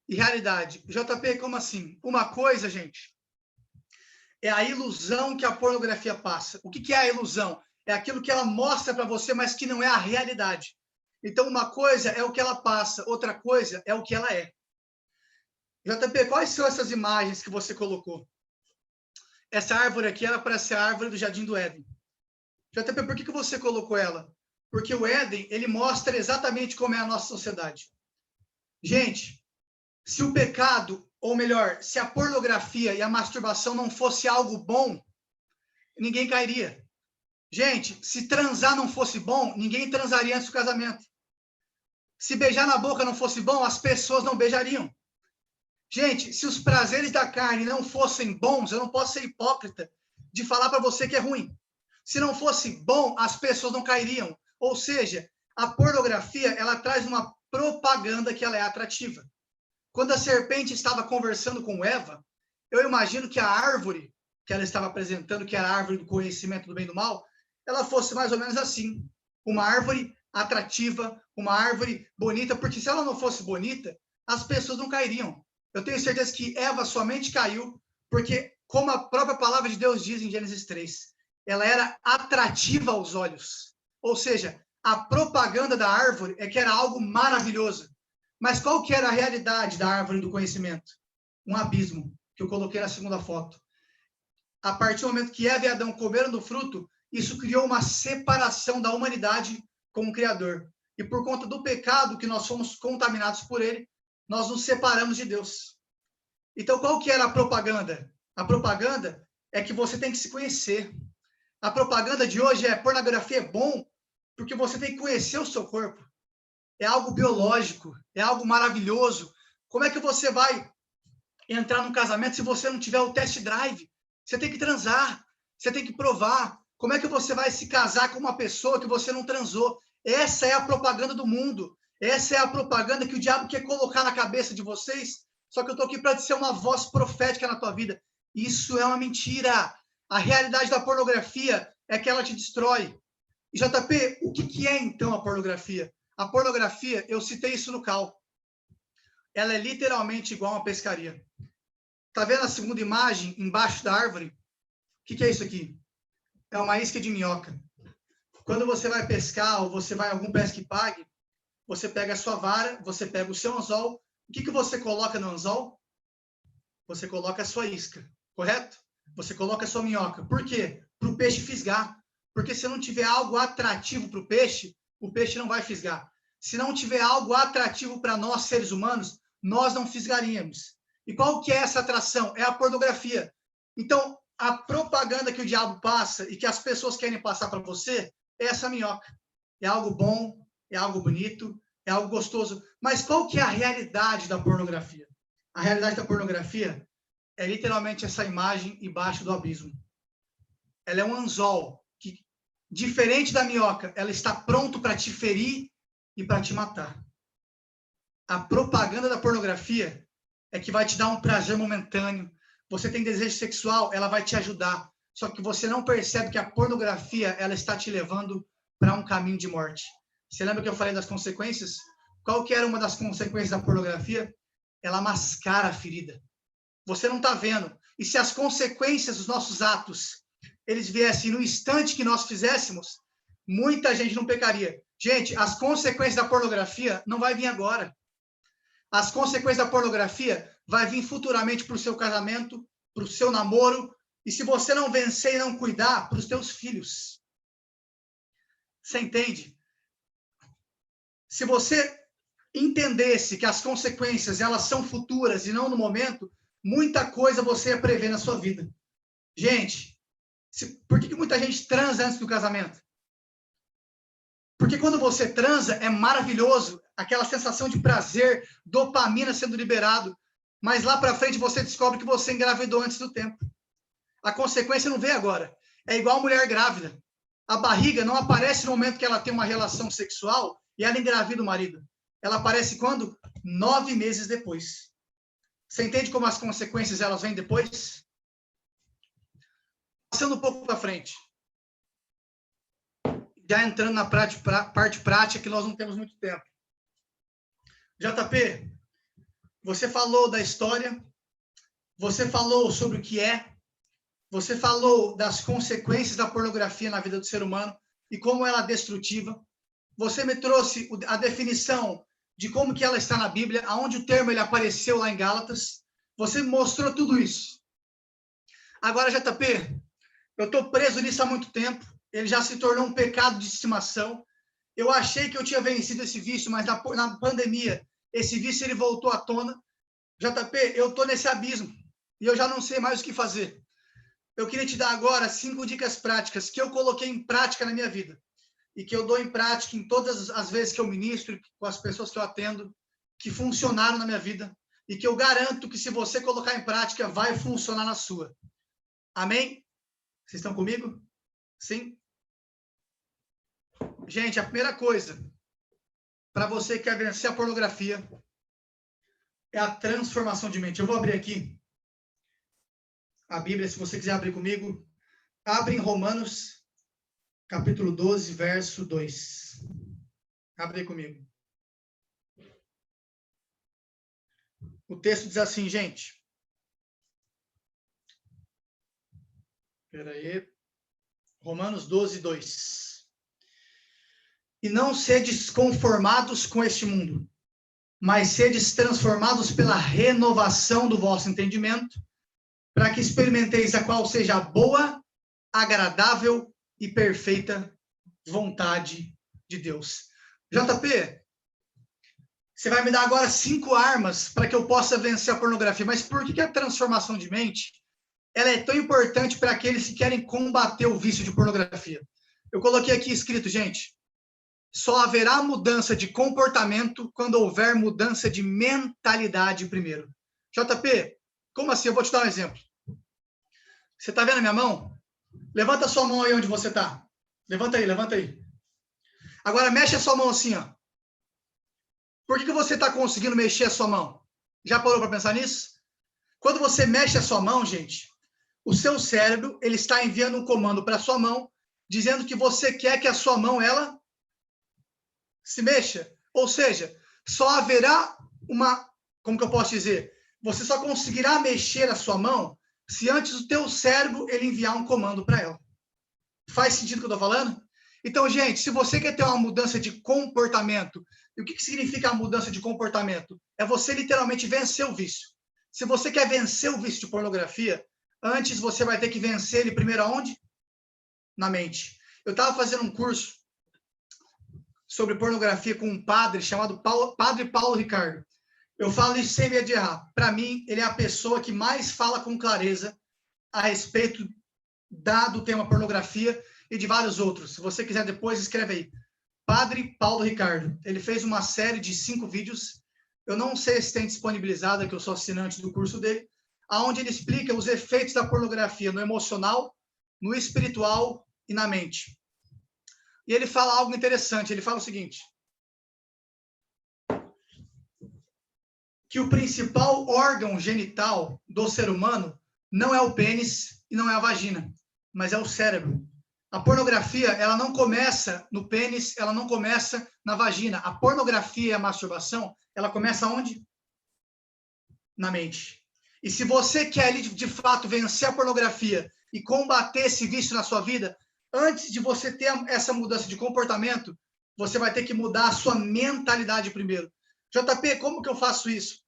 [SPEAKER 1] e realidade. JP, como assim? Uma coisa, gente, é a ilusão que a pornografia passa. O que é a ilusão? É aquilo que ela mostra para você, mas que não é a realidade. Então, uma coisa é o que ela passa, outra coisa é o que ela é. JP, quais são essas imagens que você colocou? Essa árvore aqui, ela parece a árvore do Jardim do Éden. JP, por que você colocou ela? Porque o Éden, ele mostra exatamente como é a nossa sociedade. Gente, se o pecado, ou melhor, se a pornografia e a masturbação não fosse algo bom, ninguém cairia. Gente, se transar não fosse bom, ninguém transaria antes do casamento. Se beijar na boca não fosse bom, as pessoas não beijariam. Gente, se os prazeres da carne não fossem bons, eu não posso ser hipócrita de falar para você que é ruim. Se não fosse bom, as pessoas não cairiam. Ou seja, a pornografia, ela traz uma propaganda que ela é atrativa. Quando a serpente estava conversando com Eva, eu imagino que a árvore que ela estava apresentando, que era a árvore do conhecimento do bem e do mal, ela fosse mais ou menos assim, uma árvore atrativa, uma árvore bonita, porque se ela não fosse bonita, as pessoas não cairiam. Eu tenho certeza que Eva somente caiu porque, como a própria palavra de Deus diz em Gênesis 3, ela era atrativa aos olhos. Ou seja, a propaganda da árvore é que era algo maravilhoso. Mas qual que era a realidade da árvore do conhecimento? Um abismo, que eu coloquei na segunda foto. A partir do momento que Eva e Adão comeram do fruto, isso criou uma separação da humanidade com o Criador. E por conta do pecado que nós fomos contaminados por ele, nós nos separamos de Deus. Então, qual que era a propaganda? A propaganda é que você tem que se conhecer. A propaganda de hoje é pornografia é bom porque você tem que conhecer o seu corpo. É algo biológico, é algo maravilhoso. Como é que você vai entrar num casamento se você não tiver o test drive? Você tem que transar, você tem que provar. Como é que você vai se casar com uma pessoa que você não transou? Essa é a propaganda do mundo. Essa é a propaganda que o diabo quer colocar na cabeça de vocês. Só que eu estou aqui para ser uma voz profética na tua vida. Isso é uma mentira. A realidade da pornografia é que ela te destrói. E JP, o que é então a pornografia? A pornografia, eu citei isso no CAL. Ela é literalmente igual a uma pescaria. Tá vendo a segunda imagem embaixo da árvore? O que é isso aqui? É uma isca de minhoca. Quando você vai pescar ou você vai a algum pesca e pague, você pega a sua vara, você pega o seu anzol. O que você coloca no anzol? Você coloca a sua isca, correto? Você coloca a sua minhoca. Por quê? Para o peixe fisgar. Porque se não tiver algo atrativo para o peixe não vai fisgar. Se não tiver algo atrativo para nós, seres humanos, nós não fisgaríamos. E qual que é essa atração? É a pornografia. Então, a propaganda que o diabo passa e que as pessoas querem passar para você é essa minhoca. É algo bom, é algo bonito, é algo gostoso. Mas qual que é a realidade da pornografia? A realidade da pornografia é literalmente essa imagem embaixo do abismo. Ela é um anzol que, diferente da minhoca, ela está pronto para te ferir e para te matar. A propaganda da pornografia é que vai te dar um prazer momentâneo. Você tem desejo sexual, ela vai te ajudar. Só que você não percebe que a pornografia ela está te levando para um caminho de morte. Você lembra que eu falei das consequências? Qual que era uma das consequências da pornografia? Ela mascara a ferida. Você não está vendo. E se as consequências dos nossos atos eles viessem no instante que nós fizéssemos, muita gente não pecaria. Gente, as consequências da pornografia não vai vir agora. As consequências da pornografia vai vir futuramente para o seu casamento, para o seu namoro, e se você não vencer e não cuidar, para os teus filhos. Você entende? Se você entendesse que as consequências elas são futuras e não no momento, muita coisa você ia prever na sua vida. Gente, por que muita gente transa antes do casamento? Porque quando você transa, é maravilhoso, aquela sensação de prazer, dopamina sendo liberado, mas lá para frente você descobre que você engravidou antes do tempo. A consequência não vem agora. É igual a mulher grávida. A barriga não aparece no momento que ela tem uma relação sexual e ela engravida o marido. Ela aparece quando? 9 meses depois. Você entende como as consequências elas vêm depois? Passando um pouco para frente. já entrando na parte prática, que nós não temos muito tempo. JP, você falou da história, você falou sobre o que é, você falou das consequências da pornografia na vida do ser humano e como ela é destrutiva. Você me trouxe a definição de como que ela está na Bíblia, aonde o termo ele apareceu lá em Gálatas. Você me mostrou tudo isso. Agora, JP, eu estou preso nisso há muito tempo. Ele já se tornou um pecado de estimação. Eu achei que eu tinha vencido esse vício, mas na pandemia, esse vício ele voltou à tona. JP, eu estou nesse abismo e eu já não sei mais o que fazer. Eu queria te dar agora 5 dicas práticas que eu coloquei em prática na minha vida e que eu dou em prática em todas as vezes que eu ministro, com as pessoas que eu atendo, que funcionaram na minha vida e que eu garanto que se você colocar em prática, vai funcionar na sua. Amém? Vocês estão comigo? Sim? Gente, a primeira coisa, para você que quer vencer a pornografia, é a transformação de mente. Eu vou abrir aqui a Bíblia, se você quiser abrir comigo. Abre em Romanos, capítulo 12, verso 2. Abre aí comigo. O texto diz assim, gente. Espera aí. Romanos 12, 2. E não sedes conformados com este mundo, mas sedes transformados pela renovação do vosso entendimento, para que experimenteis a qual seja a boa, agradável e perfeita vontade de Deus. JP, você vai me dar agora 5 armas para que eu possa vencer a pornografia, mas por que a transformação de mente ela é tão importante para aqueles que querem combater o vício de pornografia? Eu coloquei aqui escrito, gente, só haverá mudança de comportamento quando houver mudança de mentalidade primeiro. JP, como assim? Eu vou te dar um exemplo. Você está vendo a minha mão? Levanta a sua mão aí onde você está. Levanta aí, levanta aí. Agora mexe a sua mão assim, ó. Por que você está conseguindo mexer a sua mão? Já parou para pensar nisso? Quando você mexe a sua mão, gente, o seu cérebro ele está enviando um comando para a sua mão, dizendo que você quer que a sua mão ela se mexa. Ou seja, só haverá uma, como que eu posso dizer? Você só conseguirá mexer a sua mão se antes o teu cérebro ele enviar um comando para ela. Faz sentido o que eu estou falando? Então, gente, se você quer ter uma mudança de comportamento, e o que significa a mudança de comportamento? É você literalmente vencer o vício. Se você quer vencer o vício de pornografia, antes você vai ter que vencer ele primeiro aonde? Na mente. Eu estava fazendo um curso sobre pornografia com um padre chamado Padre Paulo Ricardo. Eu falo isso sem medo de errar. Para mim, ele é a pessoa que mais fala com clareza a respeito do tema pornografia e de vários outros. Se você quiser depois, escreve aí. Padre Paulo Ricardo. Ele fez uma série de 5 vídeos. Eu não sei se tem disponibilizada, que eu sou assinante do curso dele, onde ele explica os efeitos da pornografia no emocional, no espiritual e na mente. E ele fala algo interessante. Ele fala o seguinte, que o principal órgão genital do ser humano não é o pênis e não é a vagina, mas é o cérebro. A pornografia, ela não começa no pênis, ela não começa na vagina. A pornografia e a masturbação, ela começa onde? Na mente. E se você quer, de fato, vencer a pornografia e combater esse vício na sua vida, antes de você ter essa mudança de comportamento, você vai ter que mudar a sua mentalidade primeiro. JP, como que eu faço isso?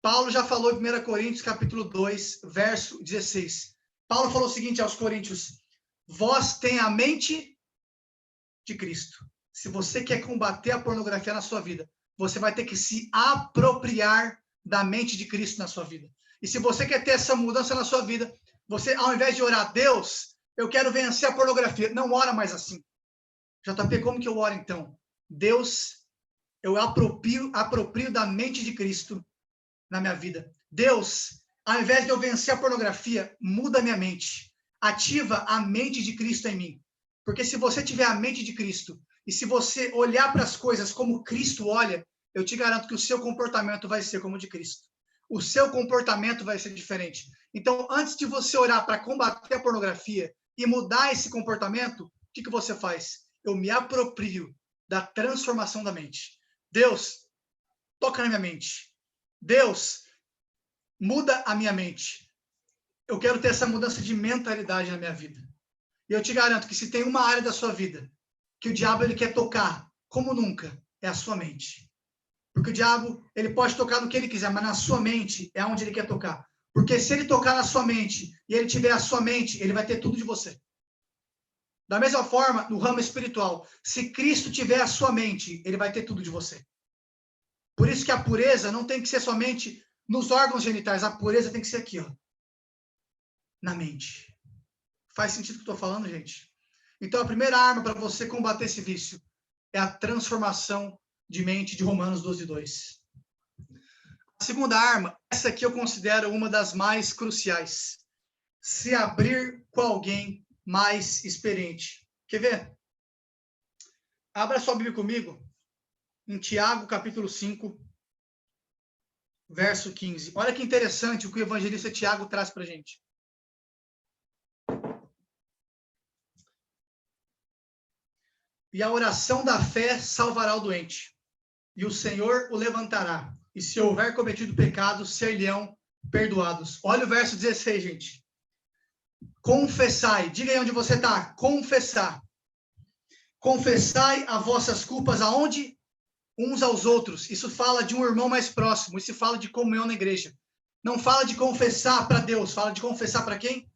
[SPEAKER 1] Paulo já falou em 1 Coríntios, capítulo 2, verso 16. Paulo falou o seguinte aos coríntios, vós tem a mente de Cristo. Se você quer combater a pornografia na sua vida, você vai ter que se apropriar da mente de Cristo na sua vida. E se você quer ter essa mudança na sua vida, você, ao invés de orar, Deus, eu quero vencer a pornografia, não ora mais assim. JP, como que eu oro então? Deus, eu aproprio da mente de Cristo na minha vida. Deus, ao invés de eu vencer a pornografia, muda a minha mente. Ativa a mente de Cristo em mim. Porque se você tiver a mente de Cristo, e se você olhar para as coisas como Cristo olha, eu te garanto que o seu comportamento vai ser como o de Cristo. O seu comportamento vai ser diferente. Então, antes de você orar para combater a pornografia e mudar esse comportamento, o que você faz? eu me aproprio da transformação da mente. Deus, toca na minha mente. Deus, muda a minha mente. Eu quero ter essa mudança de mentalidade na minha vida. E eu te garanto que se tem uma área da sua vida que o diabo ele quer tocar como nunca, é a sua mente. Porque o diabo, ele pode tocar no que ele quiser, mas na sua mente é onde ele quer tocar. Porque se ele tocar na sua mente e ele tiver a sua mente, ele vai ter tudo de você. Da mesma forma, no ramo espiritual, se Cristo tiver a sua mente, ele vai ter tudo de você. Por isso que a pureza não tem que ser somente nos órgãos genitais, a pureza tem que ser aqui, ó, na mente. Faz sentido o que eu estou falando, gente? Então, a primeira arma para você combater esse vício é a transformação de mente de Romanos 12:2. A segunda arma, essa aqui eu considero uma das mais cruciais. Se abrir com alguém mais experiente. Quer ver? Abra sua Bíblia comigo em Tiago, capítulo 5, verso 15. Olha que interessante o que o evangelista Tiago traz para a gente. E a oração da fé salvará o doente, e o Senhor o levantará. E se houver cometido pecado, ser-lhe-ão perdoados. Olha o verso 16, gente. Confessai. Diga aí onde você está. Confessar. Confessai as vossas culpas aonde? Uns aos outros. Isso fala de um irmão mais próximo. Isso fala de comunhão na igreja. Não fala de confessar para Deus. Fala de confessar para quem?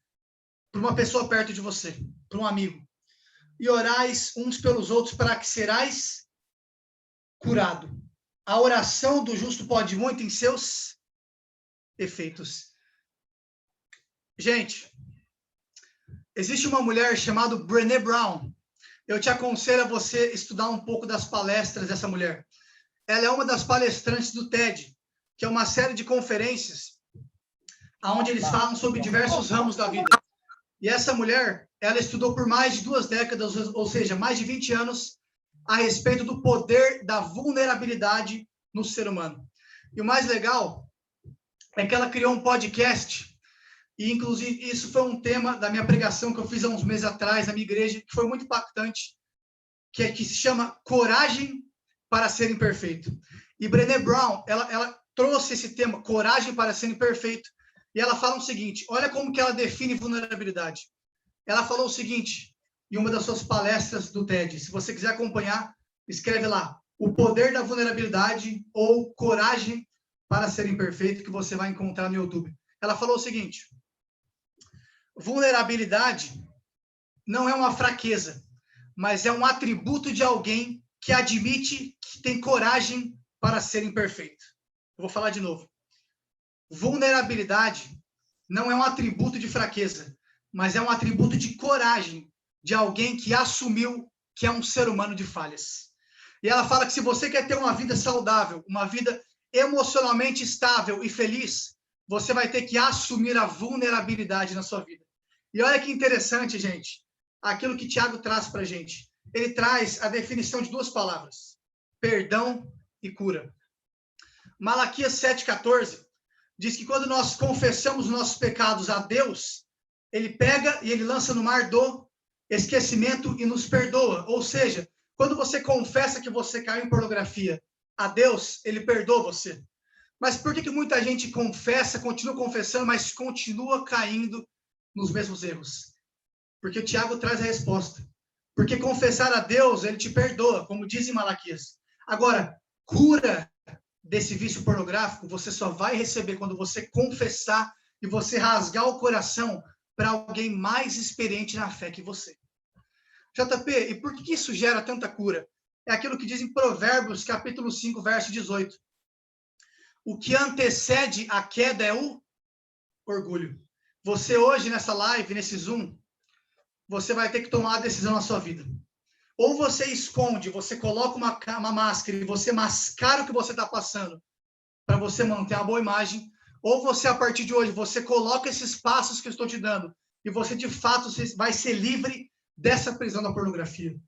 [SPEAKER 1] Para uma pessoa perto de você. Para um amigo. E orais uns pelos outros para que serais curado. A oração do justo pode muito em seus efeitos. Gente, existe uma mulher chamada Brené Brown. Eu te aconselho a você estudar um pouco das palestras dessa mulher. Ela é uma das palestrantes do TED, que é uma série de conferências onde eles falam sobre diversos ramos da vida. E essa mulher, ela estudou por mais de 2 décadas, ou seja, mais de 20 anos, a respeito do poder da vulnerabilidade no ser humano. E o mais legal é que ela criou um podcast, e inclusive isso foi um tema da minha pregação que eu fiz há uns meses atrás na minha igreja, que foi muito impactante, que se chama Coragem para Ser Imperfeito. E Brené Brown, ela trouxe esse tema, Coragem para Ser Imperfeito, e ela fala o seguinte, olha como que ela define vulnerabilidade. Ela falou o seguinte, em uma das suas palestras do TED, se você quiser acompanhar, escreve lá, o poder da vulnerabilidade ou coragem para ser imperfeito, que você vai encontrar no YouTube. Ela falou o seguinte, vulnerabilidade não é uma fraqueza, mas é um atributo de alguém que admite que tem coragem para ser imperfeito. Eu vou falar de novo. Vulnerabilidade não é um atributo de fraqueza, mas é um atributo de coragem de alguém que assumiu que é um ser humano de falhas. E ela fala que se você quer ter uma vida saudável, uma vida emocionalmente estável e feliz, você vai ter que assumir a vulnerabilidade na sua vida. E olha que interessante, gente, aquilo que Tiago traz para a gente. Ele traz a definição de 2 palavras, perdão e cura. Malaquias 7,14 diz que quando nós confessamos nossos pecados a Deus, ele pega e ele lança no mar do esquecimento e nos perdoa. Ou seja, quando você confessa que você caiu em pornografia a Deus, ele perdoa você. Mas por que muita gente confessa, continua confessando, mas continua caindo nos mesmos erros? Porque o Tiago traz a resposta. Porque confessar a Deus, ele te perdoa, como diz em Malaquias. Agora, cura desse vício pornográfico, você só vai receber quando você confessar e você rasgar o coração para alguém mais experiente na fé que você. JP, e por que isso gera tanta cura? É aquilo que diz em Provérbios, capítulo 5, verso 18. O que antecede a queda é o orgulho. Você hoje, nessa live, nesse Zoom, você vai ter que tomar a decisão na sua vida. Ou você esconde, você coloca uma máscara e você mascara o que você está passando para você manter uma boa imagem, ou você, a partir de hoje, você coloca esses passos que eu estou te dando e você, de fato, vai ser livre dessa prisão da pornografia.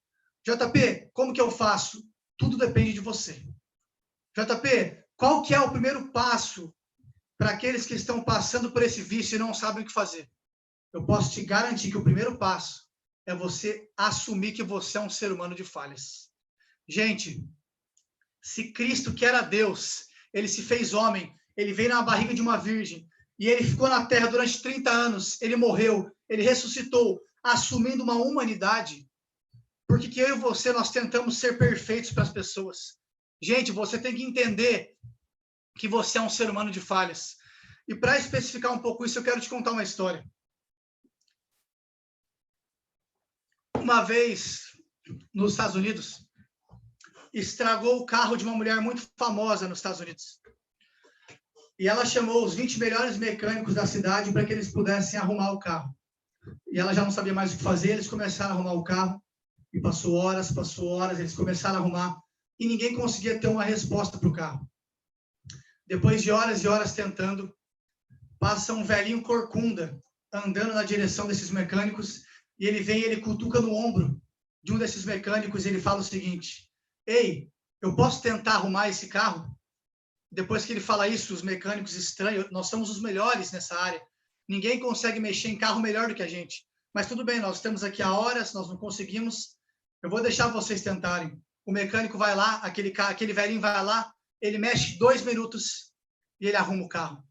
[SPEAKER 1] JP, como que eu faço? Tudo depende de você. JP, qual que é o primeiro passo para aqueles que estão passando por esse vício e não sabem o que fazer? Eu posso te garantir que o primeiro passo é você assumir que você é um ser humano de falhas. Gente, se Cristo, que era Deus, ele se fez homem, ele veio na barriga de uma virgem, e ele ficou na terra durante 30 anos, ele morreu, ele ressuscitou, assumindo uma humanidade, porque que eu e você, nós tentamos ser perfeitos para as pessoas. Gente, você tem que entender que você é um ser humano de falhas. E para especificar um pouco isso, eu quero te contar uma história. Uma vez, nos Estados Unidos, estragou o carro de uma mulher muito famosa nos Estados Unidos. E ela chamou os 20 melhores mecânicos da cidade para que eles pudessem arrumar o carro. E ela já não sabia mais o que fazer, eles começaram a arrumar o carro. E passou horas, eles começaram a arrumar. E ninguém conseguia ter uma resposta para o carro. Depois de horas e horas tentando, passa um velhinho corcunda andando na direção desses mecânicos. E ele vem, ele cutuca no ombro de um desses mecânicos e ele fala o seguinte: ei, eu posso tentar arrumar esse carro? Depois que ele fala isso, os mecânicos estranham, nós somos os melhores nessa área. Ninguém consegue mexer em carro melhor do que a gente. Mas tudo bem, nós estamos aqui há horas, nós não conseguimos. Eu vou deixar vocês tentarem. O mecânico vai lá, aquele velhinho vai lá, ele mexe 2 minutos e ele arruma o carro.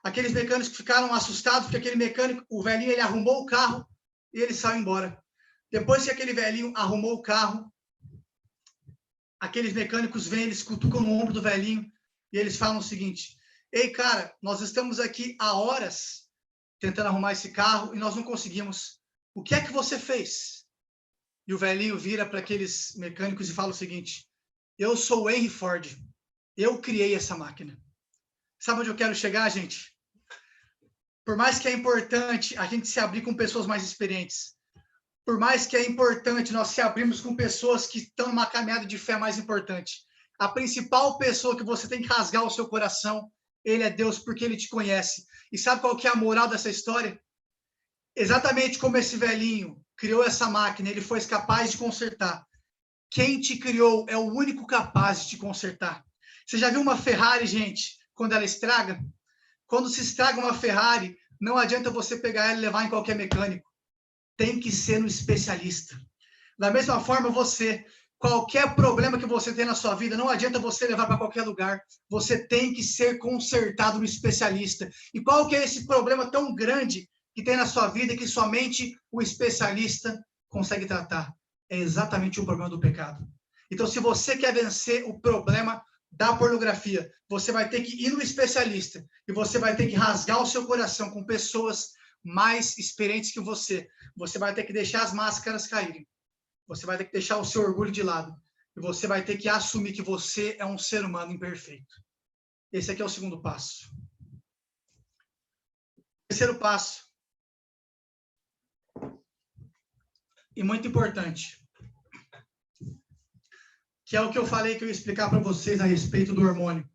[SPEAKER 1] Aqueles mecânicos ficaram assustados porque aquele mecânico, o velhinho, ele arrumou o carro e ele saiu embora. Depois que aquele velhinho arrumou o carro, aqueles mecânicos vêm, eles cutucam no ombro do velhinho e eles falam o seguinte: ei, cara, nós estamos aqui há horas tentando arrumar esse carro e nós não conseguimos. O que é que você fez? E o velhinho vira para aqueles mecânicos e fala o seguinte: eu sou o Henry Ford, eu criei essa máquina. Sabe onde eu quero chegar, gente? Por mais que é importante a gente se abrir com pessoas mais experientes, por mais que é importante nós se abrirmos com pessoas que estão numa caminhada de fé mais importante, a principal pessoa que você tem que rasgar o seu coração, ele é Deus, porque ele te conhece. E sabe qual que é a moral dessa história? Exatamente como esse velhinho criou essa máquina, ele foi capaz de consertar. Quem te criou é o único capaz de te consertar. Você já viu uma Ferrari, gente, quando ela estraga? Quando se estraga uma Ferrari, não adianta você pegar ela e levar em qualquer mecânico. Tem que ser no especialista. Da mesma forma, qualquer problema que você tem na sua vida, não adianta você levar para qualquer lugar. Você tem que ser consertado no especialista. E qual que é esse problema tão grande que tem na sua vida que somente o especialista consegue tratar? É exatamente o problema do pecado. Então, se você quer vencer o problema da pornografia, você vai ter que ir no especialista e você vai ter que rasgar o seu coração com pessoas mais experientes que você. Você vai ter que deixar as máscaras caírem. Você vai ter que deixar o seu orgulho de lado. E você vai ter que assumir que você é um ser humano imperfeito. Esse aqui é o segundo passo. Terceiro passo. E muito importante. Que é o que eu falei que eu ia explicar para vocês a respeito do hormônio.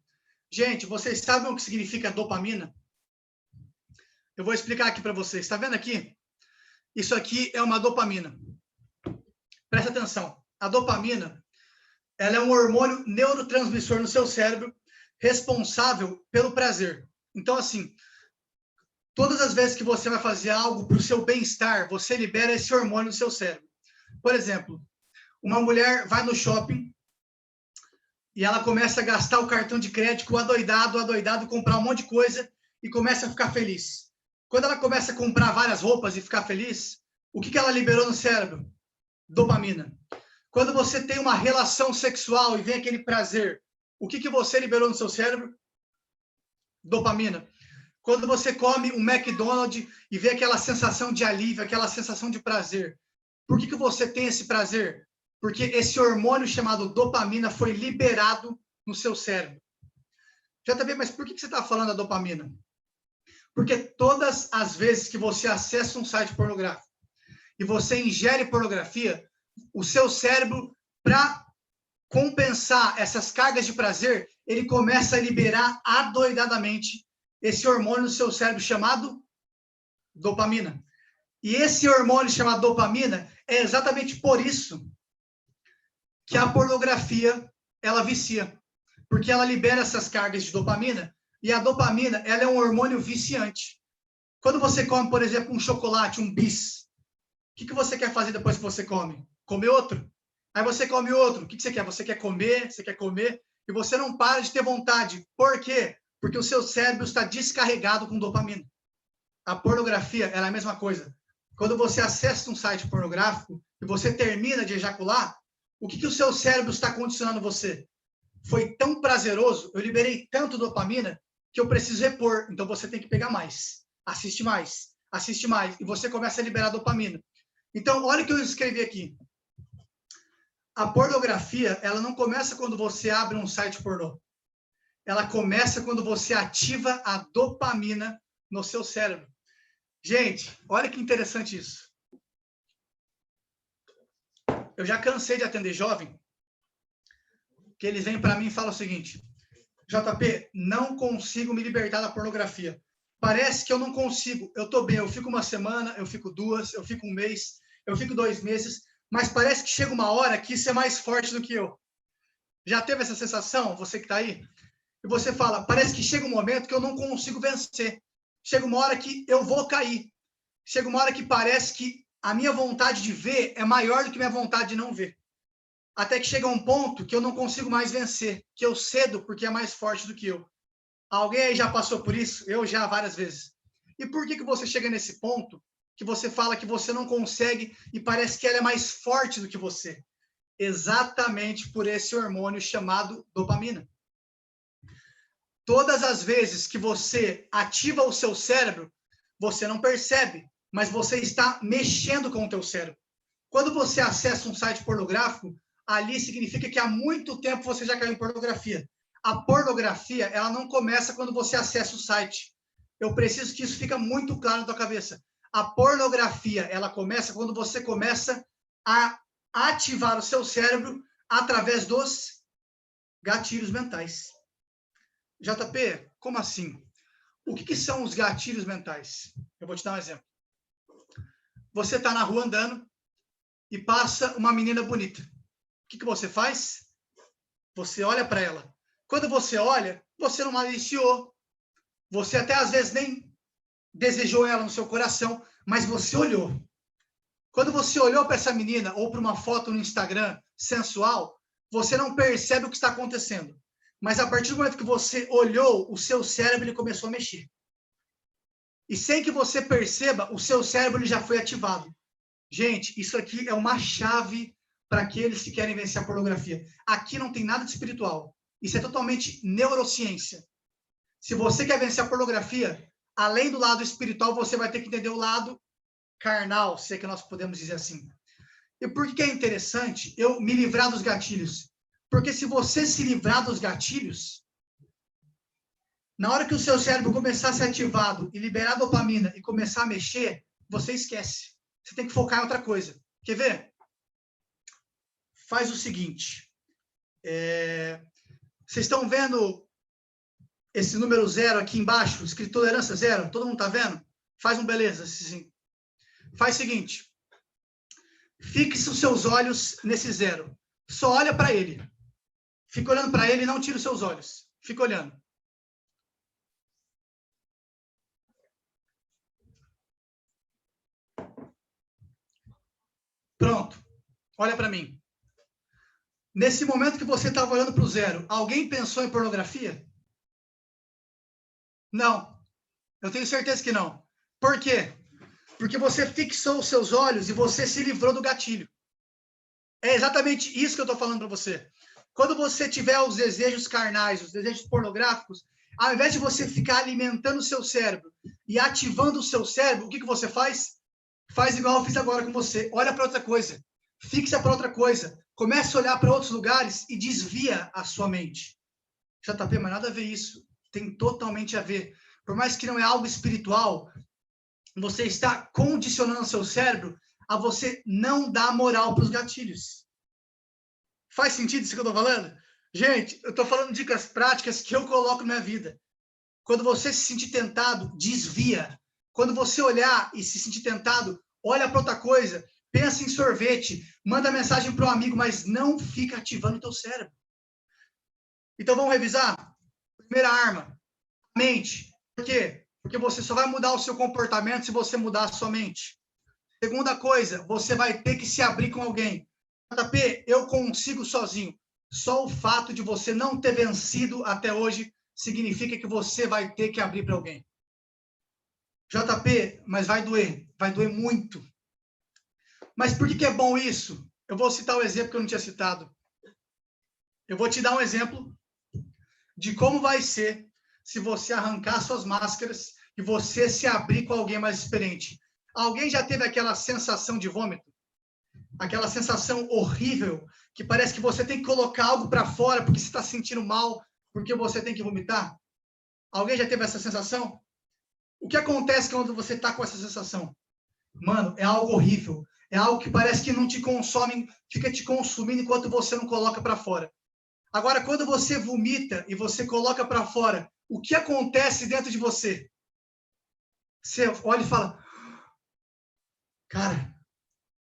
[SPEAKER 1] Gente, vocês sabem o que significa dopamina? Eu vou explicar aqui para vocês. Está vendo aqui? Isso aqui é uma dopamina. Presta atenção. A dopamina, ela é um hormônio neurotransmissor no seu cérebro responsável pelo prazer. Então, assim, todas as vezes que você vai fazer algo para o seu bem-estar, você libera esse hormônio no seu cérebro. Por exemplo, uma mulher vai no shopping e ela começa a gastar o cartão de crédito adoidado, comprar um monte de coisa e começa a ficar feliz. Quando ela começa a comprar várias roupas e ficar feliz, o que ela liberou no cérebro? Dopamina. Quando você tem uma relação sexual e vem aquele prazer, o que você liberou no seu cérebro? Dopamina. Quando você come um McDonald's e vê aquela sensação de alívio, aquela sensação de prazer, por que você tem esse prazer? Porque esse hormônio chamado dopamina foi liberado no seu cérebro. JB, mas por que você está falando da dopamina? Porque todas as vezes que você acessa um site pornográfico e você ingere pornografia, o seu cérebro, para compensar essas cargas de prazer, ele começa a liberar adoidadamente esse hormônio no seu cérebro chamado dopamina. E esse hormônio chamado dopamina é exatamente por isso que a pornografia, ela vicia. Porque ela libera essas cargas de dopamina, e a dopamina, ela é um hormônio viciante. Quando você come, por exemplo, um chocolate, um bis, que você quer fazer depois que você come? Comer outro. Aí você come outro. O que você quer? Você quer comer, e você não para de ter vontade. Por quê? Porque o seu cérebro está descarregado com dopamina. A pornografia é a mesma coisa. Quando você acessa um site pornográfico e você termina de ejacular, o que o seu cérebro está condicionando você? Foi tão prazeroso, eu liberei tanto dopamina, que eu preciso repor. Então você tem que pegar mais, assiste mais, e você começa a liberar dopamina. Então, olha o que eu escrevi aqui. A pornografia, ela não começa quando você abre um site pornô. Ela começa quando você ativa a dopamina no seu cérebro. Gente, olha que interessante isso. Eu já cansei de atender jovem, que eles vêm para mim e falam o seguinte: JP, não consigo me libertar da pornografia. Parece que eu não consigo. Eu estou bem, eu fico uma semana, eu fico 2, eu fico um mês, eu fico 2 meses, mas parece que chega uma hora que isso é mais forte do que eu. Já teve essa sensação, você que está aí? E você fala, parece que chega um momento que eu não consigo vencer. Chega uma hora que eu vou cair. Chega uma hora que parece que a minha vontade de ver é maior do que minha vontade de não ver. Até que chega um ponto que eu não consigo mais vencer, que eu cedo porque é mais forte do que eu. Alguém aí já passou por isso? Eu já, várias vezes. E por que você chega nesse ponto que você fala que você não consegue e parece que ela é mais forte do que você? Exatamente por esse hormônio chamado dopamina. Todas as vezes que você ativa o seu cérebro, você não percebe, mas você está mexendo com o teu cérebro. Quando você acessa um site pornográfico, ali significa que há muito tempo você já caiu em pornografia. A pornografia, ela não começa quando você acessa o site. Eu preciso que isso fique muito claro na tua cabeça. A pornografia, ela começa quando você começa a ativar o seu cérebro através dos gatilhos mentais. JP, como assim? O que são os gatilhos mentais? Eu vou te dar um exemplo. Você está na rua andando e passa uma menina bonita. O que você faz? Você olha para ela. Quando você olha, você não maliciou. Você até às vezes nem desejou ela no seu coração, mas você olhou. Quando você olhou para essa menina ou para uma foto no Instagram sensual, você não percebe o que está acontecendo. Mas a partir do momento que você olhou, o seu cérebro ele começou a mexer. E sem que você perceba, o seu cérebro ele já foi ativado. Gente, isso aqui é uma chave para aqueles que querem vencer a pornografia. Aqui não tem nada de espiritual. Isso é totalmente neurociência. Se você quer vencer a pornografia, além do lado espiritual, você vai ter que entender o lado carnal, se é que nós podemos dizer assim. E por que é interessante eu me livrar dos gatilhos? Porque se você se livrar dos gatilhos, na hora que o seu cérebro começar a ser ativado e liberar dopamina e começar a mexer, você esquece. Você tem que focar em outra coisa. Quer ver? Faz o seguinte. Vocês estão vendo esse número 0 aqui embaixo, escrito tolerância 0? Todo mundo está vendo? Faz um beleza. Assim. Faz o seguinte. Fixe os seus olhos nesse 0. Só olha para ele. Fica olhando para ele e não tira os seus olhos. Fica olhando. Pronto. Olha para mim. Nesse momento que você estava olhando para o 0, alguém pensou em pornografia? Não. Eu tenho certeza que não. Por quê? Porque você fixou os seus olhos e você se livrou do gatilho. É exatamente isso que eu estou falando para você. Quando você tiver os desejos carnais, os desejos pornográficos, ao invés de você ficar alimentando o seu cérebro e ativando o seu cérebro, o que você faz? Faz igual eu fiz agora com você. Olha para outra coisa. Fixa para outra coisa. Comece a olhar para outros lugares e desvia a sua mente. JP, mas nada a ver isso. Tem totalmente a ver. Por mais que não é algo espiritual, você está condicionando o seu cérebro a você não dar moral para os gatilhos. Faz sentido isso que eu estou falando? Gente, eu estou falando dicas práticas que eu coloco na minha vida. Quando você se sentir tentado, desvia. Quando você olhar e se sentir tentado, olha para outra coisa. Pensa em sorvete. Manda mensagem para um amigo, mas não fica ativando o teu cérebro. Então, vamos revisar? Primeira arma, mente. Por quê? Porque você só vai mudar o seu comportamento se você mudar a sua mente. Segunda coisa, você vai ter que se abrir com alguém. JP, eu consigo sozinho. Só o fato de você não ter vencido até hoje significa que você vai ter que abrir para alguém. JP, mas vai doer muito. Mas por que é bom isso? Eu vou citar o exemplo que eu não tinha citado. Eu vou te dar um exemplo de como vai ser se você arrancar suas máscaras e você se abrir com alguém mais experiente. Alguém já teve aquela sensação de vômito? Aquela sensação horrível que parece que você tem que colocar algo para fora porque você está se sentindo mal, porque você tem que vomitar? Alguém já teve essa sensação? O que acontece quando você está com essa sensação? Mano, é algo horrível. É algo que parece que não te consome, fica te consumindo enquanto você não coloca para fora. Agora, quando você vomita e você coloca para fora, o que acontece dentro de você? Você olha e fala, cara,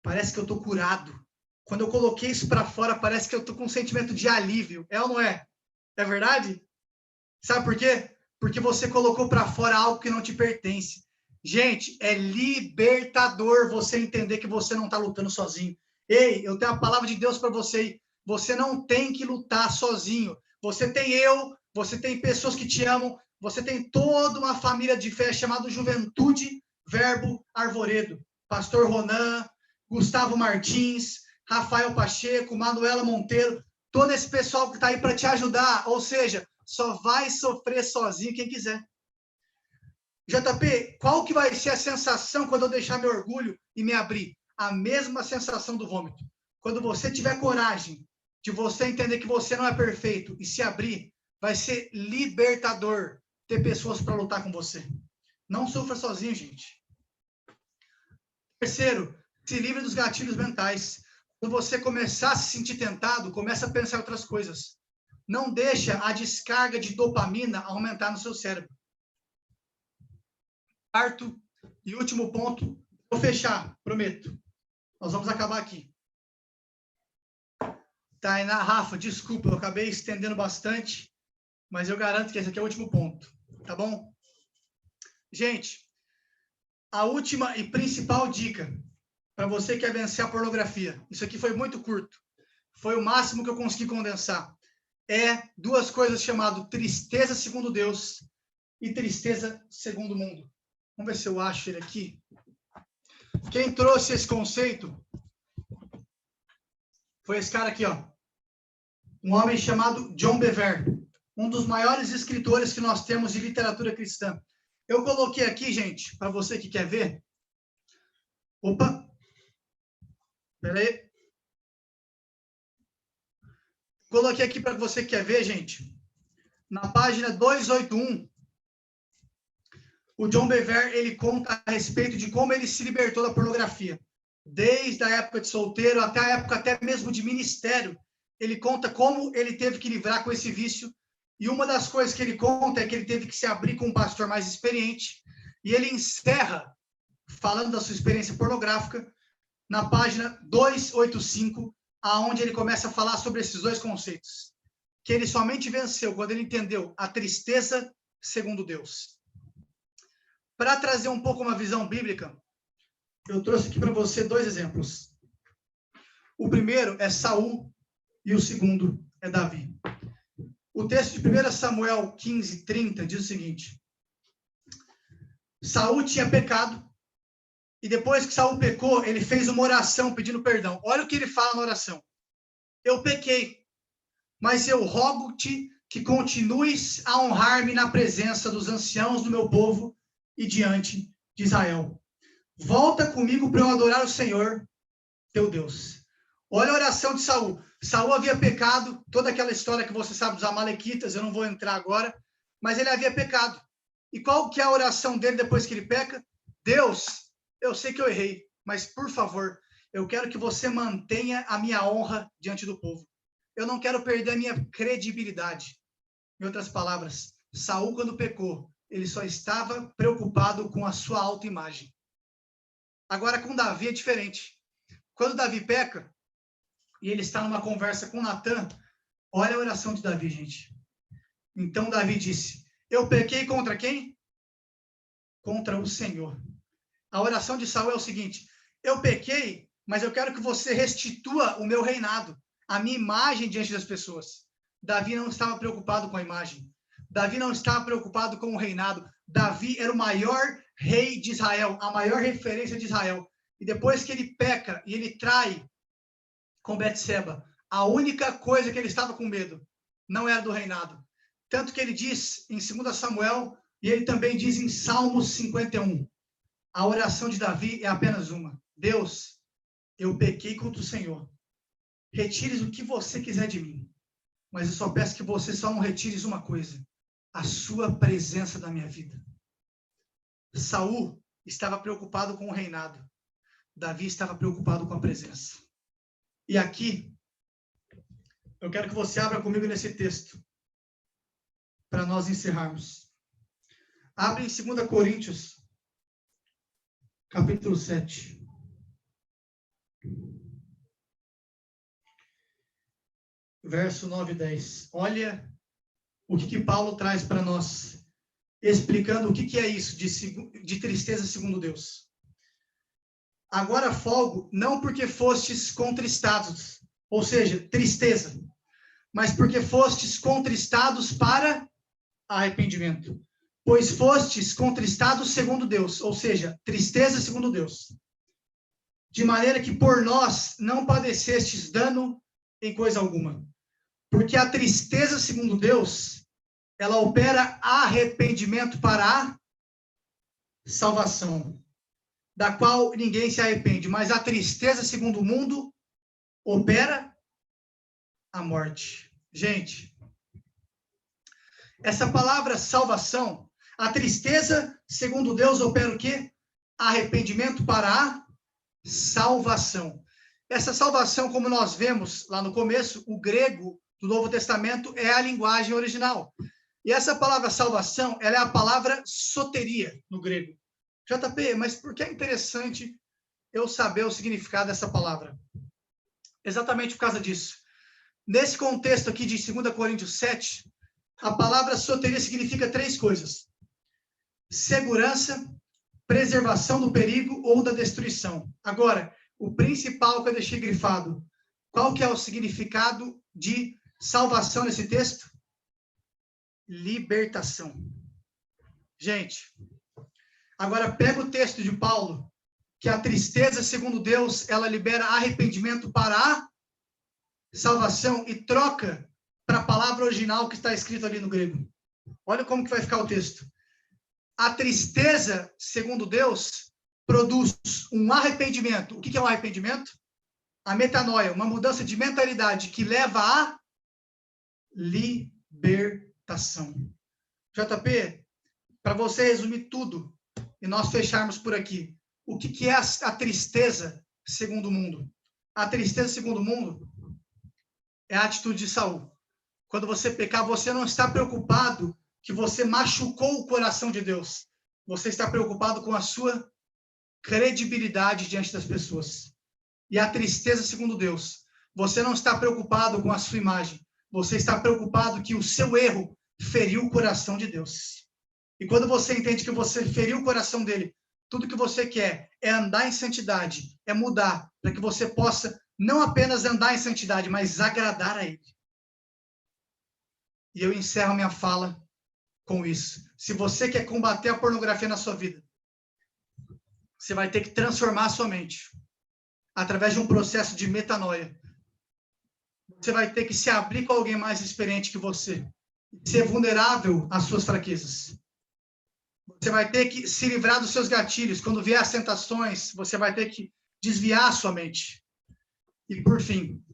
[SPEAKER 1] parece que eu estou curado. Quando eu coloquei isso para fora, parece que eu estou com um sentimento de alívio. É ou não é? É verdade? Sabe por quê? Porque você colocou para fora algo que não te pertence. Gente, é libertador você entender que você não está lutando sozinho. Ei, eu tenho a palavra de Deus para você. Você não tem que lutar sozinho. Você tem eu, você tem pessoas que te amam, você tem toda uma família de fé chamada Juventude Verbo Arvoredo. Pastor Ronan, Gustavo Martins, Rafael Pacheco, Manuela Monteiro, todo esse pessoal que está aí para te ajudar. Ou seja, só vai sofrer sozinho quem quiser. JP, qual que vai ser a sensação quando eu deixar meu orgulho e me abrir? A mesma sensação do vômito. Quando você tiver coragem de você entender que você não é perfeito e se abrir, vai ser libertador ter pessoas para lutar com você. Não sofra sozinho, gente. Terceiro, se livre dos gatilhos mentais. Quando você começar a se sentir tentado, começa a pensar em outras coisas. Não deixa a descarga de dopamina aumentar no seu cérebro. Quarto e último ponto, vou fechar, prometo. Nós vamos acabar aqui. Tainá, Rafa, desculpa, eu acabei estendendo bastante, mas eu garanto que esse aqui é o último ponto, tá bom? Gente, a última e principal dica para você que quer vencer a pornografia, isso aqui foi muito curto, foi o máximo que eu consegui condensar, é duas coisas chamadas tristeza segundo Deus e tristeza segundo o mundo. Vamos ver se eu acho ele aqui. Quem trouxe esse conceito foi esse cara aqui, ó. Um homem chamado John Bevere, um dos maiores escritores que nós temos de literatura cristã. Eu coloquei aqui, gente, para você que quer ver. Opa! Espera aí. Coloquei aqui para você que quer ver, gente. Na página 281, o John Bevere, ele conta a respeito de como ele se libertou da pornografia. Desde a época de solteiro até a época até mesmo de ministério. Ele conta como ele teve que livrar com esse vício. E uma das coisas que ele conta é que ele teve que se abrir com um pastor mais experiente. E ele encerra, falando da sua experiência pornográfica, na página 285, aonde ele começa a falar sobre esses dois conceitos. Que ele somente venceu quando ele entendeu a tristeza segundo Deus. Para trazer um pouco uma visão bíblica, eu trouxe aqui para você dois exemplos. O primeiro é Saul e o segundo é Davi. O texto de 1 Samuel 15:30 diz o seguinte: Saul tinha pecado e depois que Saul pecou, ele fez uma oração pedindo perdão. Olha o que ele fala na oração. Eu pequei, mas eu rogo-te que continues a honrar-me na presença dos anciãos do meu povo e diante de Israel. Volta comigo para eu adorar o Senhor, teu Deus. Olha a oração de Saul. Saul havia pecado, toda aquela história que você sabe dos amalequitas, eu não vou entrar agora, mas ele havia pecado. E qual que é a oração dele depois que ele peca? Deus, eu sei que eu errei, mas por favor, eu quero que você mantenha a minha honra diante do povo. Eu não quero perder a minha credibilidade. Em outras palavras, Saul, quando pecou, ele só estava preocupado com a sua autoimagem. Agora, com Davi é diferente. Quando Davi peca, e ele está numa conversa com Natan, olha a oração de Davi, gente. Então Davi disse, eu pequei contra quem? Contra o Senhor. A oração de Saul é o seguinte, eu pequei, mas eu quero que você restitua o meu reinado, a minha imagem diante das pessoas. Davi não estava preocupado com a imagem. Davi não estava preocupado com o reinado. Davi era o maior rei de Israel, a maior referência de Israel. E depois que ele peca e ele trai com Betseba, a única coisa que ele estava com medo não era do reinado. Tanto que ele diz em 2 Samuel, e ele também diz em Salmos 51, a oração de Davi é apenas uma: Deus, eu pequei contra o Senhor. Retires o que você quiser de mim, mas eu só peço que você só não retires uma coisa: a sua presença da minha vida. Saul estava preocupado com o reinado. Davi estava preocupado com a presença. E aqui, eu quero que você abra comigo nesse texto, para nós encerrarmos. Abre em 2 Coríntios, capítulo 7. Verso 9 e 10. Olha o que Paulo traz para nós, explicando o que é isso de tristeza segundo Deus. Agora folgo, não porque fostes contristados, ou seja, tristeza, mas porque fostes contristados para arrependimento. Pois fostes contristados segundo Deus, ou seja, tristeza segundo Deus. De maneira que por nós não padecestes dano em coisa alguma. Porque a tristeza segundo Deus, ela opera arrependimento para a salvação, da qual ninguém se arrepende. Mas a tristeza segundo o mundo opera a morte. Gente, essa palavra salvação, a tristeza segundo Deus opera o quê? Arrependimento para a salvação. Essa salvação, como nós vemos lá no começo, o grego do Novo Testamento é a linguagem original. E essa palavra salvação, ela é a palavra soteria no grego. JP, mas por que é interessante eu saber o significado dessa palavra? Exatamente por causa disso. Nesse contexto aqui de 2 Coríntios 7, a palavra soteria significa 3 coisas: segurança, preservação do perigo ou da destruição. Agora, o principal que eu deixei grifado, qual que é o significado de salvação nesse texto? Libertação. Gente, agora pega o texto de Paulo, que a tristeza, segundo Deus, ela libera arrependimento para a salvação, e troca para a palavra original que está escrito ali no grego. Olha como que vai ficar o texto. A tristeza, segundo Deus, produz um arrependimento. O que é um arrependimento? A metanoia, uma mudança de mentalidade que leva à libertação. JP, para você resumir tudo e nós fecharmos por aqui, o que é a tristeza segundo o mundo? A tristeza segundo o mundo é a atitude de Saul. Quando você pecar, você não está preocupado que você machucou o coração de Deus. Você está preocupado com a sua credibilidade diante das pessoas. E a tristeza segundo Deus, você não está preocupado com a sua imagem. Você está preocupado que o seu erro feriu o coração de Deus. E quando você entende que você feriu o coração dele, tudo que você quer é andar em santidade, é mudar, para que você possa não apenas andar em santidade, mas agradar a ele. E eu encerro minha fala com isso. Se você quer combater a pornografia na sua vida, você vai ter que transformar a sua mente através de um processo de metanoia. Você vai ter que se abrir com alguém mais experiente que você, ser vulnerável às suas fraquezas. Você vai ter que se livrar dos seus gatilhos. Quando vier as tentações, você vai ter que desviar a sua mente. E, por fim,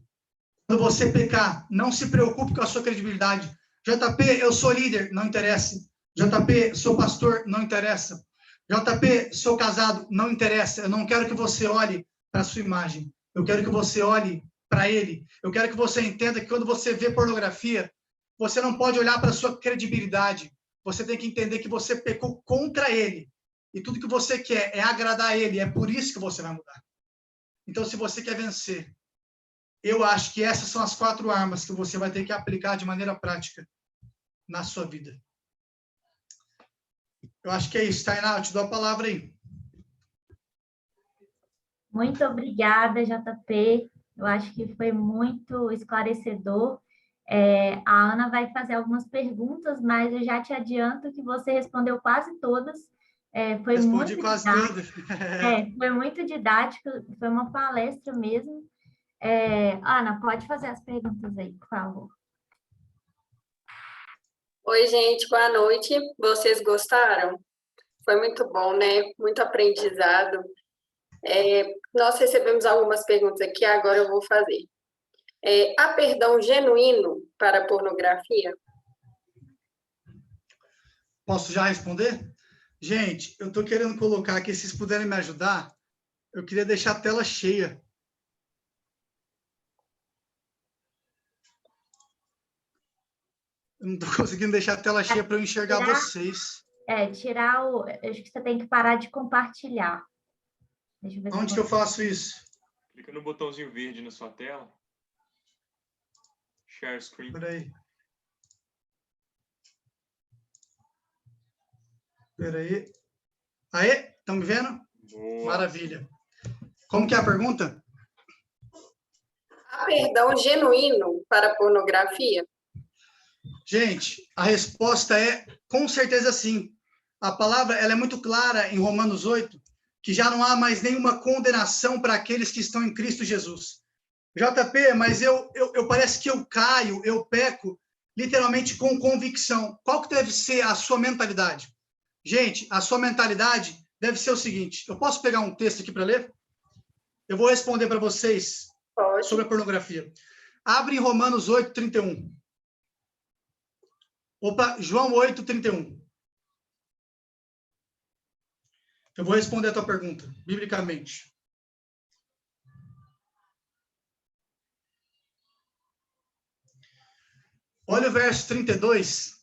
[SPEAKER 1] quando você pecar, não se preocupe com a sua credibilidade. JP, eu sou líder, não interessa. JP, sou pastor, não interessa. JP, sou casado, não interessa. Eu não quero que você olhe para a sua imagem. Eu quero que você olhe para ele. Eu quero que você entenda que quando você vê pornografia, você não pode olhar para a sua credibilidade. Você tem que entender que você pecou contra ele. E tudo que você quer é agradar a ele. É por isso que você vai mudar. Então, se você quer vencer, eu acho que essas são as 4 armas que você vai ter que aplicar de maneira prática na sua vida. Eu acho que é isso, Tainá. Eu te dou a palavra aí.
[SPEAKER 2] Muito obrigada, JP. Eu acho que foi muito esclarecedor. A Ana vai fazer algumas perguntas, mas eu já te adianto que você respondeu quase todas. Foi
[SPEAKER 1] Respondi
[SPEAKER 2] muito
[SPEAKER 1] quase
[SPEAKER 2] didático.
[SPEAKER 1] tudo.
[SPEAKER 2] Foi muito didático, foi uma palestra mesmo. Ana, pode fazer as perguntas aí, por favor.
[SPEAKER 3] Oi, gente, boa noite. Vocês gostaram? Foi muito bom, né? Muito aprendizado. Nós recebemos algumas perguntas aqui, agora eu vou fazer. Há perdão genuíno para a pornografia?
[SPEAKER 1] Posso já responder? Gente, eu estou querendo colocar aqui, se vocês puderem me ajudar, eu queria deixar a tela cheia. Eu não estou conseguindo deixar a tela cheia para eu enxergar vocês.
[SPEAKER 2] Acho que você tem que parar de compartilhar. Deixa eu ver
[SPEAKER 1] Onde que eu faço isso?
[SPEAKER 4] Clica no botãozinho verde na sua tela. Share screen.
[SPEAKER 1] Peraí. Aê, estão me vendo?
[SPEAKER 4] Boa.
[SPEAKER 1] Maravilha. Como que é a pergunta?
[SPEAKER 3] Há perdão genuíno para a pornografia?
[SPEAKER 1] Gente, a resposta é com certeza sim. A palavra ela é muito clara em Romanos 8, que já não há mais nenhuma condenação para aqueles que estão em Cristo Jesus. JP, mas eu parece que eu caio, eu peco, literalmente com convicção. Qual que deve ser a sua mentalidade? Gente, a sua mentalidade deve ser o seguinte, eu posso pegar um texto aqui para ler? Eu vou responder para vocês sobre a pornografia. Abre em Romanos 8, 31. Opa, João 8, 31. Eu vou responder a tua pergunta, biblicamente. Olha o verso 32,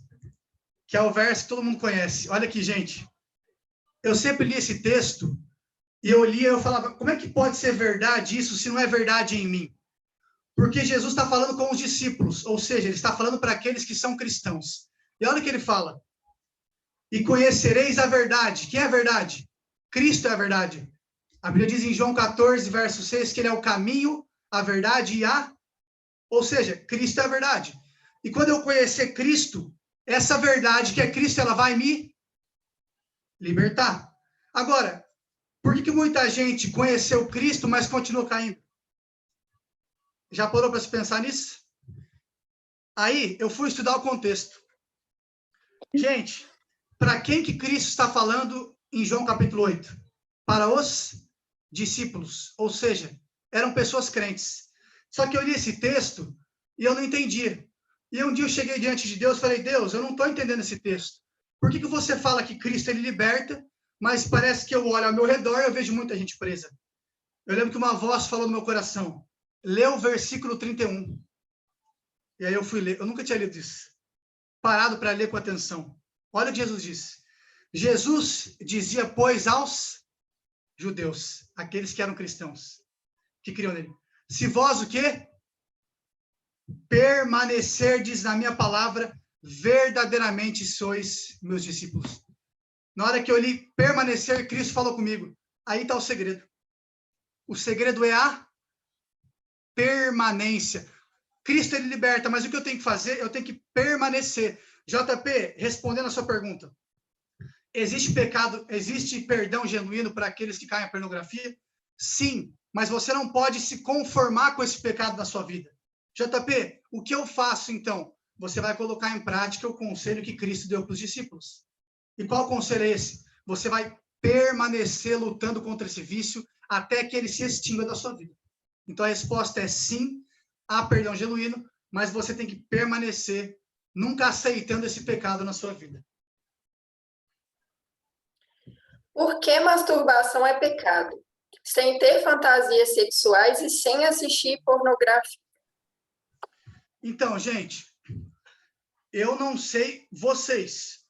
[SPEAKER 1] que é o verso que todo mundo conhece. Olha aqui, gente. Eu sempre li esse texto, e eu lia e eu falava, como é que pode ser verdade isso se não é verdade em mim? Porque Jesus está falando com os discípulos, ou seja, ele está falando para aqueles que são cristãos. E olha o que ele fala. E conhecereis a verdade. Quem é a verdade? Cristo é a verdade. A Bíblia diz em João 14, verso 6, que ele é o caminho, a verdade e a... Ou seja, Cristo é a verdade. E quando eu conhecer Cristo, essa verdade que é Cristo, ela vai me libertar. Agora, por que muita gente conheceu Cristo, mas continua caindo? Já parou para se pensar nisso? Aí, eu fui estudar o contexto. Gente, para quem que Cristo está falando em João capítulo 8? Para os discípulos, ou seja, eram pessoas crentes. Só que eu li esse texto e eu não entendia. E um dia eu cheguei diante de Deus e falei, Deus, eu não estou entendendo esse texto. Por que você fala que Cristo ele liberta, mas parece que eu olho ao meu redor e eu vejo muita gente presa? Eu lembro que uma voz falou no meu coração, lê o versículo 31. E aí eu fui ler, eu nunca tinha lido isso. Parado para ler com atenção. Olha o que Jesus disse. Jesus dizia, pois, aos judeus, aqueles que eram cristãos, que criam nele, se vós o quê? Permanecerdes na minha palavra, verdadeiramente sois meus discípulos. Na hora que eu li permanecer, Cristo falou comigo. Aí está o segredo. O segredo é a permanência. Cristo ele liberta, mas o que eu tenho que fazer? Eu tenho que permanecer. JP, respondendo a sua pergunta. Existe pecado, existe perdão genuíno para aqueles que caem na pornografia? Sim, mas você não pode se conformar com esse pecado na sua vida. JP, o que eu faço então? Você vai colocar em prática o conselho que Cristo deu para os discípulos. E qual conselho é esse? Você vai permanecer lutando contra esse vício até que ele se extinga da sua vida. Então a resposta é sim, há perdão genuíno, mas você tem que permanecer nunca aceitando esse pecado na sua vida.
[SPEAKER 3] Por que masturbação é pecado? Sem ter fantasias sexuais e sem assistir pornografia.
[SPEAKER 1] Então, gente, eu não sei vocês,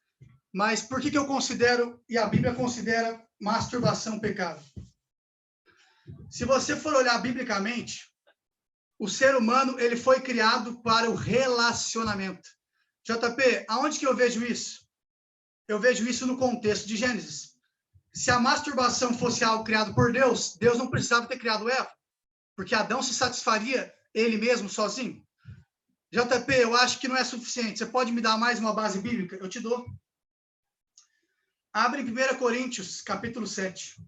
[SPEAKER 1] mas por que eu considero, e a Bíblia considera, masturbação pecado? Se você for olhar biblicamente, o ser humano ele foi criado para o relacionamento. JP, aonde que eu vejo isso? Eu vejo isso no contexto de Gênesis. se a masturbação fosse algo criado por Deus, Deus não precisava ter criado Eva, porque Adão se satisfaria ele mesmo sozinho. JP, eu acho que não é suficiente. Você pode me dar mais uma base bíblica? Eu te dou. Abre em 1 Coríntios, capítulo 7.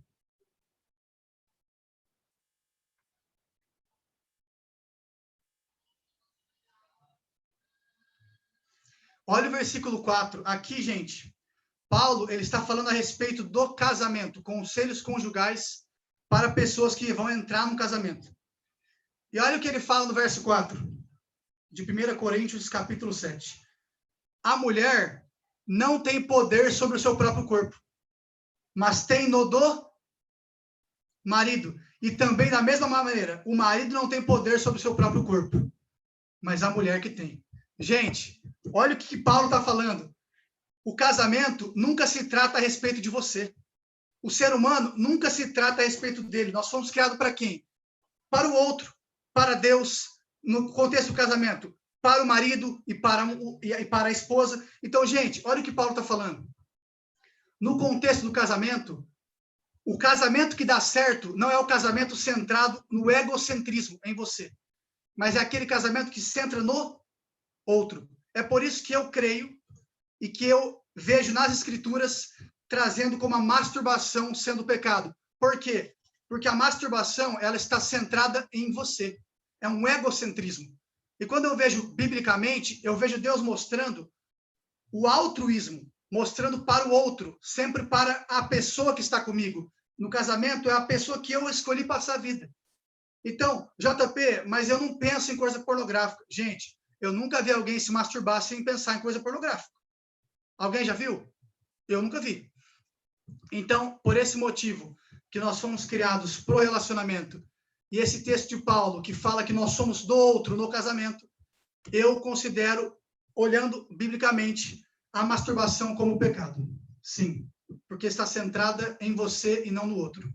[SPEAKER 1] Olha o versículo 4. Aqui, gente, Paulo ele está falando a respeito do casamento, conselhos conjugais para pessoas que vão entrar no casamento. E olha o que ele fala no verso 4, de 1 Coríntios, capítulo 7. A mulher não tem poder sobre o seu próprio corpo, mas tem no do marido. E também, da mesma maneira, o marido não tem poder sobre o seu próprio corpo, mas a mulher que tem. Gente, olha o que Paulo está falando. O casamento nunca se trata a respeito de você. O ser humano nunca se trata a respeito dele. Nós fomos criados para quem? Para o outro, para Deus, no contexto do casamento, para o marido e para a esposa. Então, gente, olha o que Paulo está falando. No contexto do casamento, o casamento que dá certo não é o casamento centrado no egocentrismo em você, mas é aquele casamento que se centra no outro. É por isso que eu creio e que eu vejo nas escrituras trazendo como a masturbação sendo pecado. Por quê? Porque a masturbação, ela está centrada em você. É um egocentrismo. E quando eu vejo biblicamente, eu vejo Deus mostrando o altruísmo, mostrando para o outro, sempre para a pessoa que está comigo. No casamento, é a pessoa que eu escolhi passar a vida. Então, JP, mas eu não penso em coisa pornográfica. Gente, eu nunca vi alguém se masturbar sem pensar em coisa pornográfica. Alguém já viu? Eu nunca vi. Então, por esse motivo, que nós fomos criados pro relacionamento, e esse texto de Paulo, que fala que nós somos do outro no casamento, eu considero, olhando biblicamente, a masturbação como pecado. Sim, porque está centrada em você e não no outro.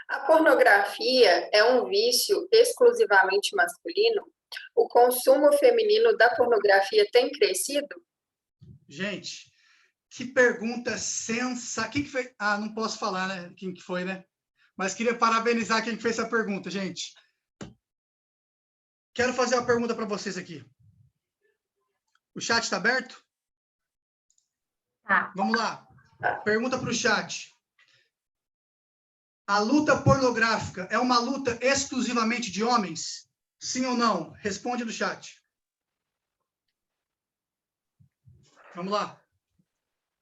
[SPEAKER 3] A pornografia é um vício exclusivamente masculino? O consumo feminino da pornografia tem crescido?
[SPEAKER 1] Gente, que pergunta sensacional. Quem que foi? Ah, não posso falar, né? Quem que foi, né? Mas queria parabenizar quem fez essa pergunta, gente. Quero fazer uma pergunta para vocês aqui. O chat está aberto?
[SPEAKER 2] Tá.
[SPEAKER 1] Vamos lá. Pergunta para o chat. A luta pornográfica é uma luta exclusivamente de homens? Sim ou não? Responde no chat. Vamos lá.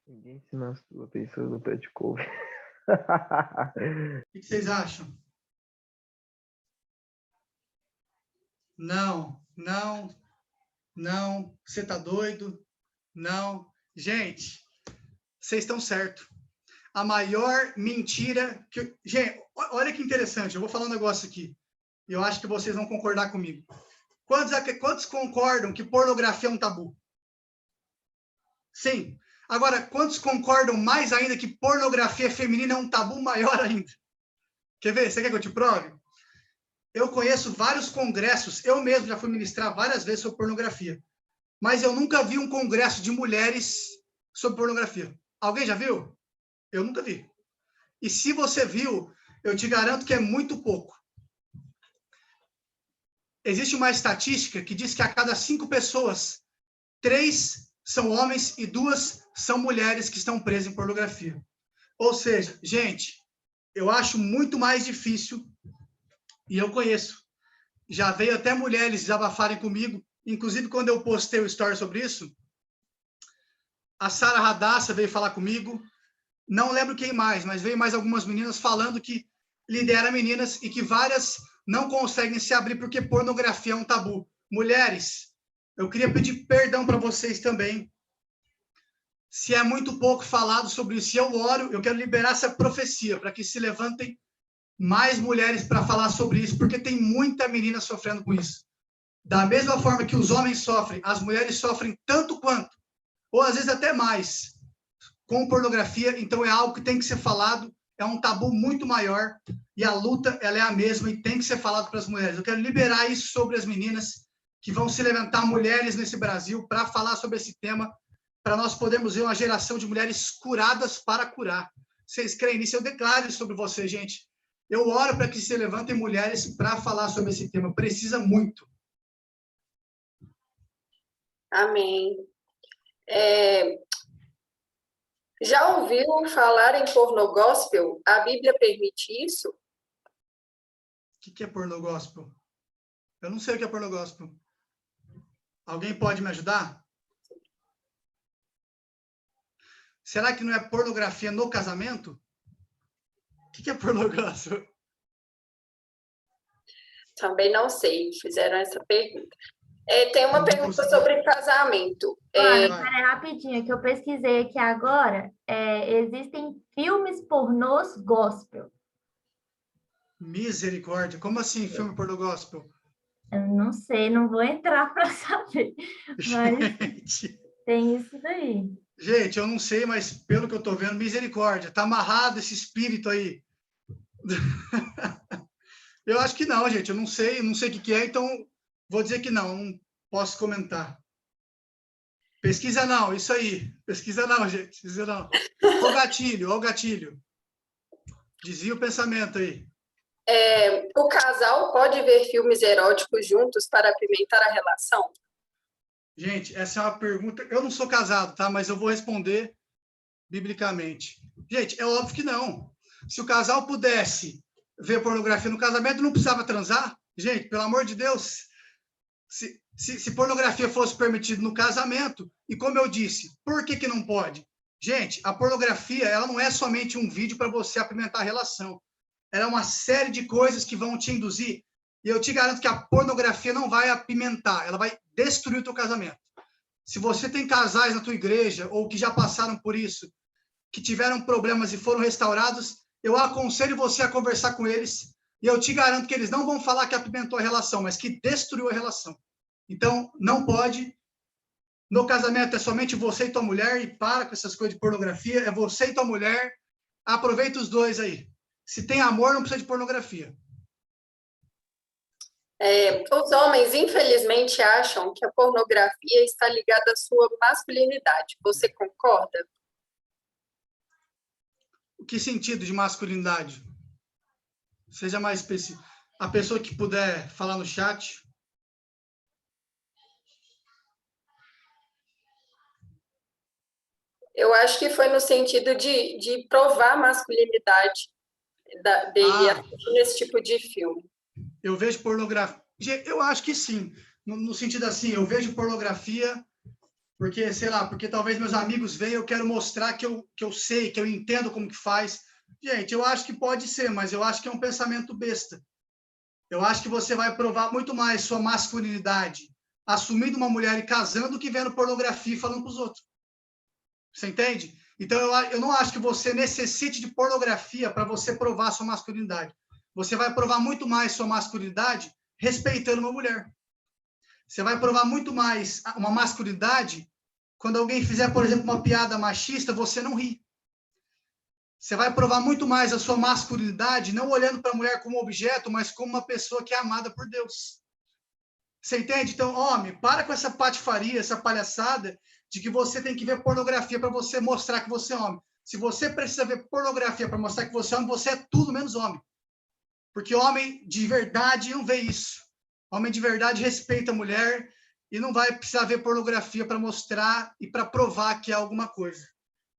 [SPEAKER 5] Ninguém se masturba pensando no pé de couve.
[SPEAKER 1] O que vocês acham? Não, não, não. Você tá doido? Não. Gente, vocês estão certos. A maior mentira que... Gente, olha que interessante. Eu vou falar um negócio aqui. Eu acho que vocês vão concordar comigo. Quantos concordam que pornografia é um tabu? Sim. Agora, quantos concordam mais ainda que pornografia feminina é um tabu maior ainda? Quer ver? Você quer que eu te prove? Eu conheço vários congressos, eu mesmo já fui ministrar várias vezes sobre pornografia, mas eu nunca vi um congresso de mulheres sobre pornografia. Alguém já viu? Eu nunca vi. E se você viu, eu te garanto que é muito pouco. Existe uma estatística que diz que a cada 5 pessoas, 3 são homens e 2 são mulheres que estão presas em pornografia. Ou seja, gente, eu acho muito mais difícil, e eu conheço, já veio até mulheres desabafarem comigo, inclusive quando eu postei o story sobre isso, a Sara Radassa veio falar comigo, não lembro quem mais, mas veio mais algumas meninas falando que lidera meninas e que várias não conseguem se abrir porque pornografia é um tabu. Mulheres, eu queria pedir perdão para vocês também, se é muito pouco falado sobre isso. Se eu oro, eu quero liberar essa profecia para que se levantem mais mulheres para falar sobre isso, porque tem muita menina sofrendo com isso. Da mesma forma que os homens sofrem, as mulheres sofrem tanto quanto, ou às vezes até mais, com pornografia. Então é algo que tem que ser falado, é um tabu muito maior, e a luta ela é a mesma e tem que ser falado para as mulheres. Eu quero liberar isso sobre as meninas, que vão se levantar mulheres nesse Brasil para falar sobre esse tema, para nós podermos ver uma geração de mulheres curadas para curar. Vocês creem nisso? Eu declaro isso sobre vocês, gente. Eu oro para que se levantem mulheres para falar sobre esse tema. Precisa muito.
[SPEAKER 3] Amém. Já ouviu falar em pornô gospel? A Bíblia permite isso?
[SPEAKER 1] O que é pornô gospel? Eu não sei o que é pornô gospel. Alguém pode me ajudar? Será que não é pornografia no casamento? O que é pornô gospel?
[SPEAKER 3] Também não sei, fizeram essa pergunta. Tem uma pergunta sobre casamento.
[SPEAKER 2] Ana, peraí, rapidinho, que eu pesquisei aqui agora. Existem filmes pornôs gospel.
[SPEAKER 1] Misericórdia. Como assim, filme pornô gospel?
[SPEAKER 2] Eu não sei, não vou entrar para saber. Mas tem isso daí.
[SPEAKER 1] Gente, eu não sei, mas pelo que eu estou vendo, misericórdia. Está amarrado esse espírito aí. Eu acho que não, gente. Eu não sei o que é, então vou dizer que não posso comentar. Pesquisa não, isso aí. Pesquisa não, gente. Pesquisa não. Ó o gatilho. Desvia o pensamento aí.
[SPEAKER 3] O casal pode ver filmes eróticos juntos para apimentar a relação?
[SPEAKER 1] Gente, essa é uma pergunta... Eu não sou casado, tá? Mas eu vou responder biblicamente. Gente, é óbvio que não. Se o casal pudesse ver pornografia no casamento, não precisava transar? Gente, pelo amor de Deus. Se pornografia fosse permitida no casamento, e como eu disse, por que não pode? Gente, a pornografia, ela não é somente um vídeo para você apimentar a relação. Ela é uma série de coisas que vão te induzir. E eu te garanto que a pornografia não vai apimentar, ela vai destruir o teu casamento. Se você tem casais na tua igreja, ou que já passaram por isso, que tiveram problemas e foram restaurados, eu aconselho você a conversar com eles, e eu te garanto que eles não vão falar que apimentou a relação, mas que destruiu a relação. Então, não pode. No casamento é somente você e tua mulher, e para com essas coisas de pornografia, é você e tua mulher. Aproveita os dois aí. Se tem amor, não precisa de pornografia.
[SPEAKER 3] Os homens, infelizmente, acham que a pornografia está ligada à sua masculinidade. Você concorda?
[SPEAKER 1] Que sentido de masculinidade? Seja mais específico. A pessoa que puder falar no chat.
[SPEAKER 3] Eu acho que foi no sentido de provar a masculinidade dele nesse tipo de filme.
[SPEAKER 1] Eu vejo pornografia. Eu acho que sim. No sentido assim, eu vejo pornografia porque, sei lá, porque talvez meus amigos venham, eu quero mostrar que eu sei, que eu entendo como que faz. Gente, eu acho que pode ser, mas eu acho que é um pensamento besta. Eu acho que você vai provar muito mais sua masculinidade assumindo uma mulher e casando do que vendo pornografia e falando para os outros. Você entende? Então, eu não acho que você necessite de pornografia para você provar sua masculinidade. Você vai provar muito mais sua masculinidade respeitando uma mulher. Você vai provar muito mais uma masculinidade quando alguém fizer, por exemplo, uma piada machista, você não ri. Você vai provar muito mais a sua masculinidade não olhando para a mulher como objeto, mas como uma pessoa que é amada por Deus. Você entende? Então, homem, para com essa patifaria, essa palhaçada de que você tem que ver pornografia para você mostrar que você é homem. Se você precisa ver pornografia para mostrar que você é homem, você é tudo menos homem. Porque homem de verdade não vê isso. Homem de verdade respeita a mulher e não vai precisar ver pornografia para mostrar e para provar que é alguma coisa.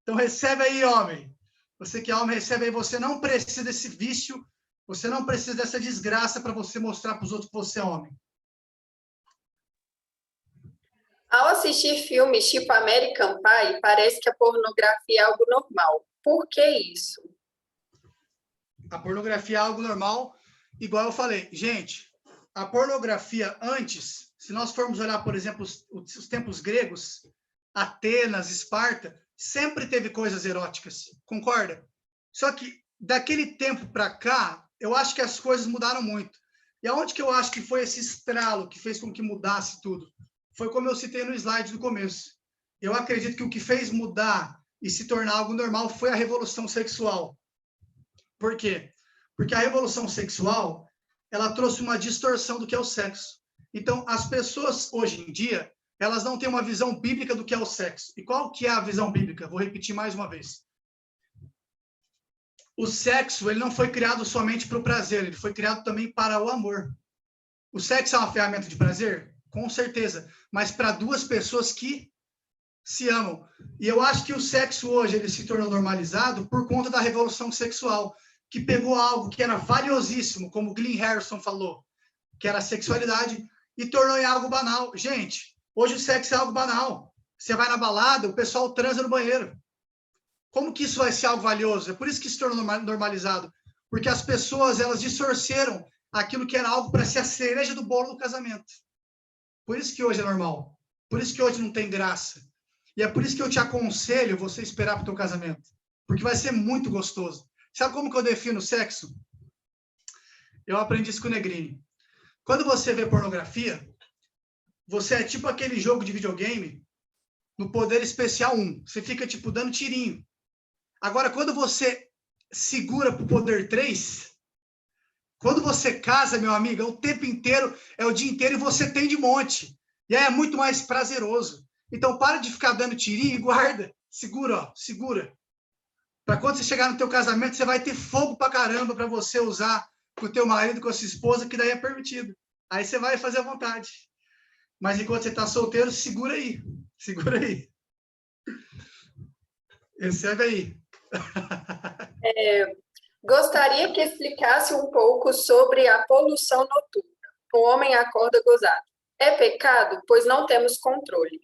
[SPEAKER 1] Então recebe aí, homem. Você que é homem, recebe aí. Você não precisa desse vício, você não precisa dessa desgraça para você mostrar para os outros que você é homem.
[SPEAKER 3] Ao assistir filmes tipo American Pie, parece que a pornografia é algo normal. Por que isso?
[SPEAKER 1] A pornografia é algo normal, igual eu falei. Gente, a pornografia antes, se nós formos olhar, por exemplo, os tempos gregos, Atenas, Esparta, sempre teve coisas eróticas, concorda? Só que daquele tempo para cá, eu acho que as coisas mudaram muito. E aonde que eu acho que foi esse estralo que fez com que mudasse tudo? Foi como eu citei no slide do começo. Eu acredito que o que fez mudar e se tornar algo normal foi a revolução sexual. Por quê? Porque a revolução sexual, ela trouxe uma distorção do que é o sexo. Então, as pessoas, hoje em dia, elas não têm uma visão bíblica do que é o sexo. E qual que é a visão bíblica? Vou repetir mais uma vez. O sexo, ele não foi criado somente para o prazer, ele foi criado também para o amor. O sexo é uma ferramenta de prazer? Com certeza, mas para duas pessoas que se amam. E eu acho que o sexo hoje ele se tornou normalizado por conta da revolução sexual, que pegou algo que era valiosíssimo, como o Glenn Harrison falou, que era a sexualidade, e tornou em algo banal. Gente, hoje o sexo é algo banal. Você vai na balada, o pessoal transa no banheiro. Como que isso vai ser algo valioso? É por isso que se tornou normalizado. Porque as pessoas, elas distorceram aquilo que era algo para ser a cereja do bolo do casamento. Por isso que hoje é normal. Por isso que hoje não tem graça. E é por isso que eu te aconselho você esperar para o teu casamento. Porque vai ser muito gostoso. Sabe como que eu defino sexo? Eu aprendi isso com o Negrini. Quando você vê pornografia, você é tipo aquele jogo de videogame no Poder Especial 1. Você fica, tipo, dando tirinho. Agora, quando você segura para o Poder 3, quando você casa, meu amigo, é o tempo inteiro, é o dia inteiro e você tem de monte. E aí é muito mais prazeroso. Então, para de ficar dando tirinho e guarda. Segura, ó, segura. Para quando você chegar no teu casamento, você vai ter fogo para caramba para você usar com o teu marido, com a sua esposa, que daí é permitido. Aí você vai fazer à vontade. Mas enquanto você está solteiro, segura aí. Segura aí. Recebe aí.
[SPEAKER 3] Gostaria que explicasse um pouco sobre a poluição noturna. O homem acorda gozado. É pecado, pois não temos controle.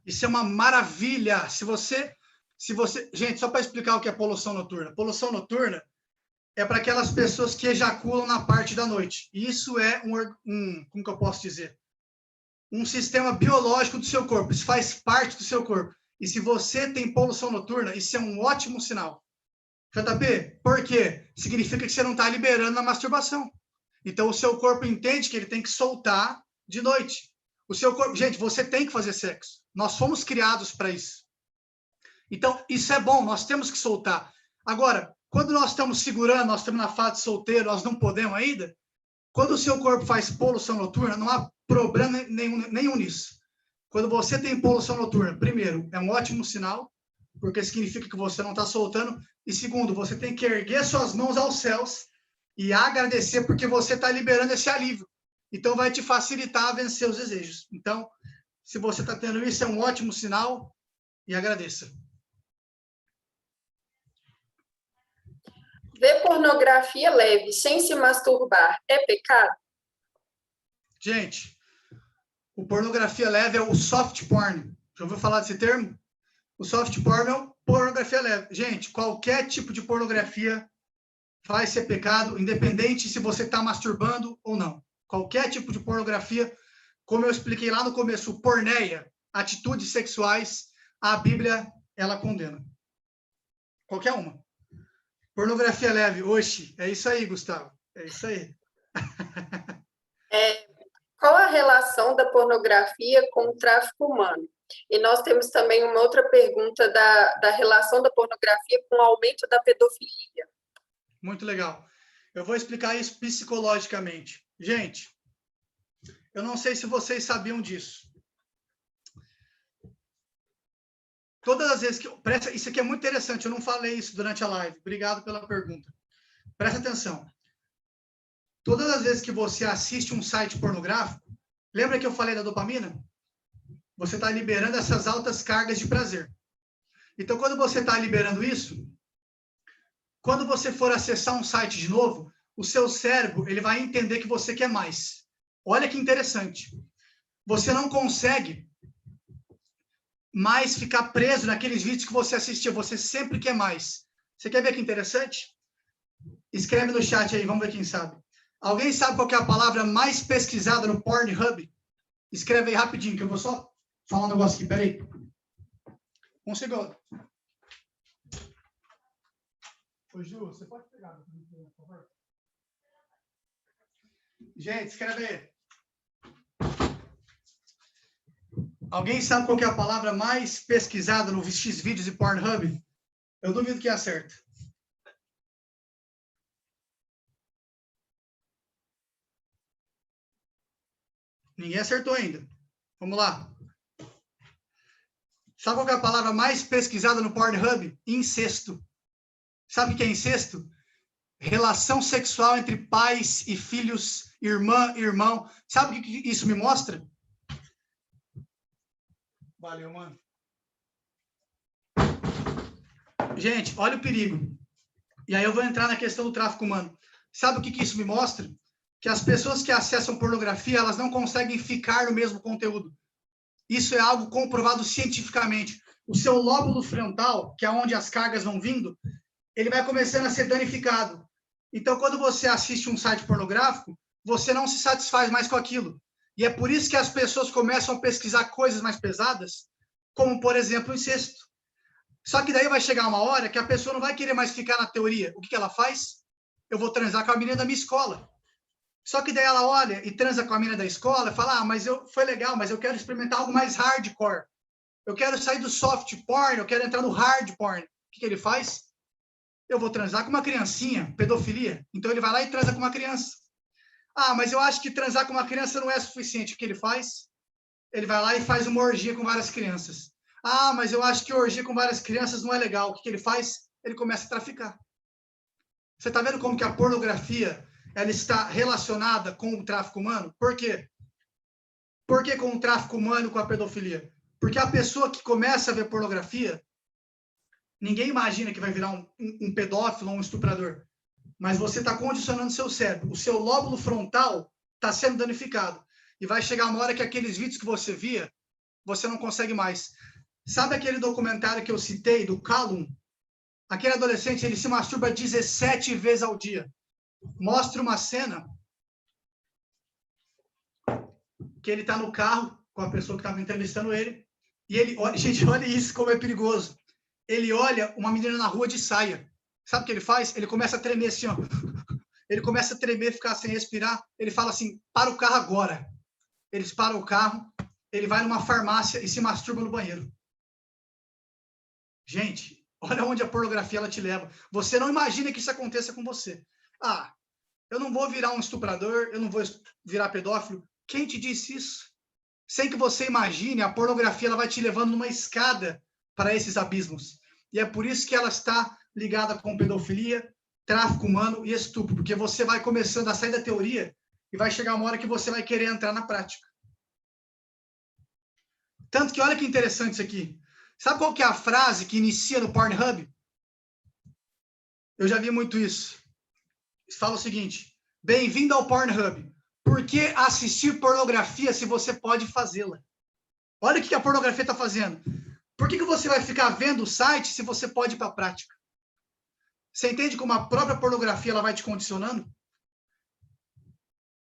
[SPEAKER 1] Isso é uma maravilha. Se você, gente, só para explicar o que é poluição noturna. Poluição noturna é para aquelas pessoas que ejaculam na parte da noite. Isso é como que eu posso dizer? Um sistema biológico do seu corpo. Isso faz parte do seu corpo. E se você tem poluição noturna, isso é um ótimo sinal. JP, por quê? Significa que você não está liberando na masturbação. Então, o seu corpo entende que ele tem que soltar de noite. O seu corpo, gente, você tem que fazer sexo. Nós fomos criados para isso. Então, isso é bom, nós temos que soltar. Agora, quando nós estamos segurando, nós estamos na fase de solteiro, nós não podemos ainda, quando o seu corpo faz poluição noturna, não há problema nenhum nisso. Quando você tem poluição noturna, primeiro, é um ótimo sinal, porque significa que você não está soltando. E segundo, você tem que erguer suas mãos aos céus e agradecer porque você está liberando esse alívio. Então, vai te facilitar a vencer os desejos. Então, se você está tendo isso, é um ótimo sinal e agradeça.
[SPEAKER 3] Ver pornografia leve sem se masturbar é pecado?
[SPEAKER 1] Gente, o pornografia leve é o soft porn. Já ouviu falar desse termo? O soft porn é pornografia leve. Gente, qualquer tipo de pornografia vai ser pecado, independente se você está masturbando ou não. Qualquer tipo de pornografia, como eu expliquei lá no começo, porneia, atitudes sexuais, a Bíblia, ela condena. Qualquer uma. Pornografia leve, oxe, é isso aí, Gustavo. É isso aí.
[SPEAKER 3] Qual a relação da pornografia com o tráfico humano? E nós temos também uma outra pergunta da relação da pornografia com o aumento da pedofilia.
[SPEAKER 1] Muito legal. Eu vou explicar isso psicologicamente. Gente, eu não sei se vocês sabiam disso. Todas as vezes que... Isso aqui é muito interessante, eu não falei isso durante a live. Obrigado pela pergunta. Presta atenção. Todas as vezes que você assiste um site pornográfico, lembra que eu falei da dopamina? Você está liberando essas altas cargas de prazer. Então, quando você está liberando isso, quando você for acessar um site de novo, o seu cérebro ele vai entender que você quer mais. Olha que interessante. Você não consegue mais ficar preso naqueles vídeos que você assistia. Você sempre quer mais. Você quer ver que interessante? Escreve no chat aí, vamos ver quem sabe. Alguém sabe qual que é a palavra mais pesquisada no Pornhub? Escreve aí rapidinho, que eu vou só falar um negócio aqui. Peraí. Um segundo. Ô, Ju, você pode pegar, por favor? Gente, escreve aí. Alguém sabe qual que é a palavra mais pesquisada no Xvideos e Pornhub? Eu duvido que acerte. Ninguém acertou ainda. Vamos lá. Sabe qual que é a palavra mais pesquisada no Pornhub? Incesto. Sabe o que é incesto? Relação sexual entre pais e filhos, irmã e irmão. Sabe o que isso me mostra? Valeu, mano. Gente, olha o perigo. E aí eu vou entrar na questão do tráfico humano. Sabe o que isso me mostra? Que as pessoas que acessam pornografia, elas não conseguem ficar no mesmo conteúdo. Isso é algo comprovado cientificamente. O seu lóbulo frontal, que é onde as cargas vão vindo, ele vai começando a ser danificado. Então, quando você assiste um site pornográfico, você não se satisfaz mais com aquilo. E é por isso que as pessoas começam a pesquisar coisas mais pesadas, como, por exemplo, o incesto. Só que daí vai chegar uma hora que a pessoa não vai querer mais ficar na teoria. O que ela faz? Eu vou transar com a menina da minha escola. Só que daí ela olha e transa com a menina da escola e fala, mas foi legal, mas eu quero experimentar algo mais hardcore. Eu quero sair do soft porn, eu quero entrar no hard porn. O que ele faz? Eu vou transar com uma criancinha, pedofilia. Então ele vai lá e transa com uma criança. Ah, mas eu acho que transar com uma criança não é suficiente. O que ele faz? Ele vai lá e faz uma orgia com várias crianças. Ah, mas eu acho que orgia com várias crianças não é legal. O que ele faz? Ele começa a traficar. Você está vendo como que a pornografia ela está relacionada com o tráfico humano? Por quê? Por que com o tráfico humano e com a pedofilia? Porque a pessoa que começa a ver pornografia, ninguém imagina que vai virar um pedófilo ou um estuprador. Mas você está condicionando seu cérebro. O seu lóbulo frontal está sendo danificado. E vai chegar uma hora que aqueles vídeos que você via, você não consegue mais. Sabe aquele documentário que eu citei, do Callum? Aquele adolescente, ele se masturba 17 vezes ao dia. Mostra uma cena que ele está no carro com a pessoa que estava entrevistando ele. E ele, gente, olha isso como é perigoso. Ele olha uma menina na rua de saia. Sabe o que ele faz? Ele começa a tremer assim, ó. Ele começa a tremer, ficar sem respirar. Ele fala assim, para o carro agora. Eles param o carro, ele vai numa farmácia e se masturba no banheiro. Gente, olha onde a pornografia ela te leva. Você não imagina que isso aconteça com você. Ah, eu não vou virar um estuprador, eu não vou virar pedófilo. Quem te disse isso? Sem que você imagine, a pornografia ela vai te levando numa escada para esses abismos. E é por isso que ela está ligada com pedofilia, tráfico humano e estupro, porque você vai começando a sair da teoria e vai chegar uma hora que você vai querer entrar na prática. Tanto que olha que interessante isso aqui. Sabe qual que é a frase que inicia no Pornhub? Eu já vi muito isso. Fala o seguinte, bem-vindo ao Pornhub. Por que assistir pornografia se você pode fazê-la? Olha o que a pornografia está fazendo. Por que você vai ficar vendo o site se você pode ir para a prática? Você entende como a própria pornografia ela vai te condicionando?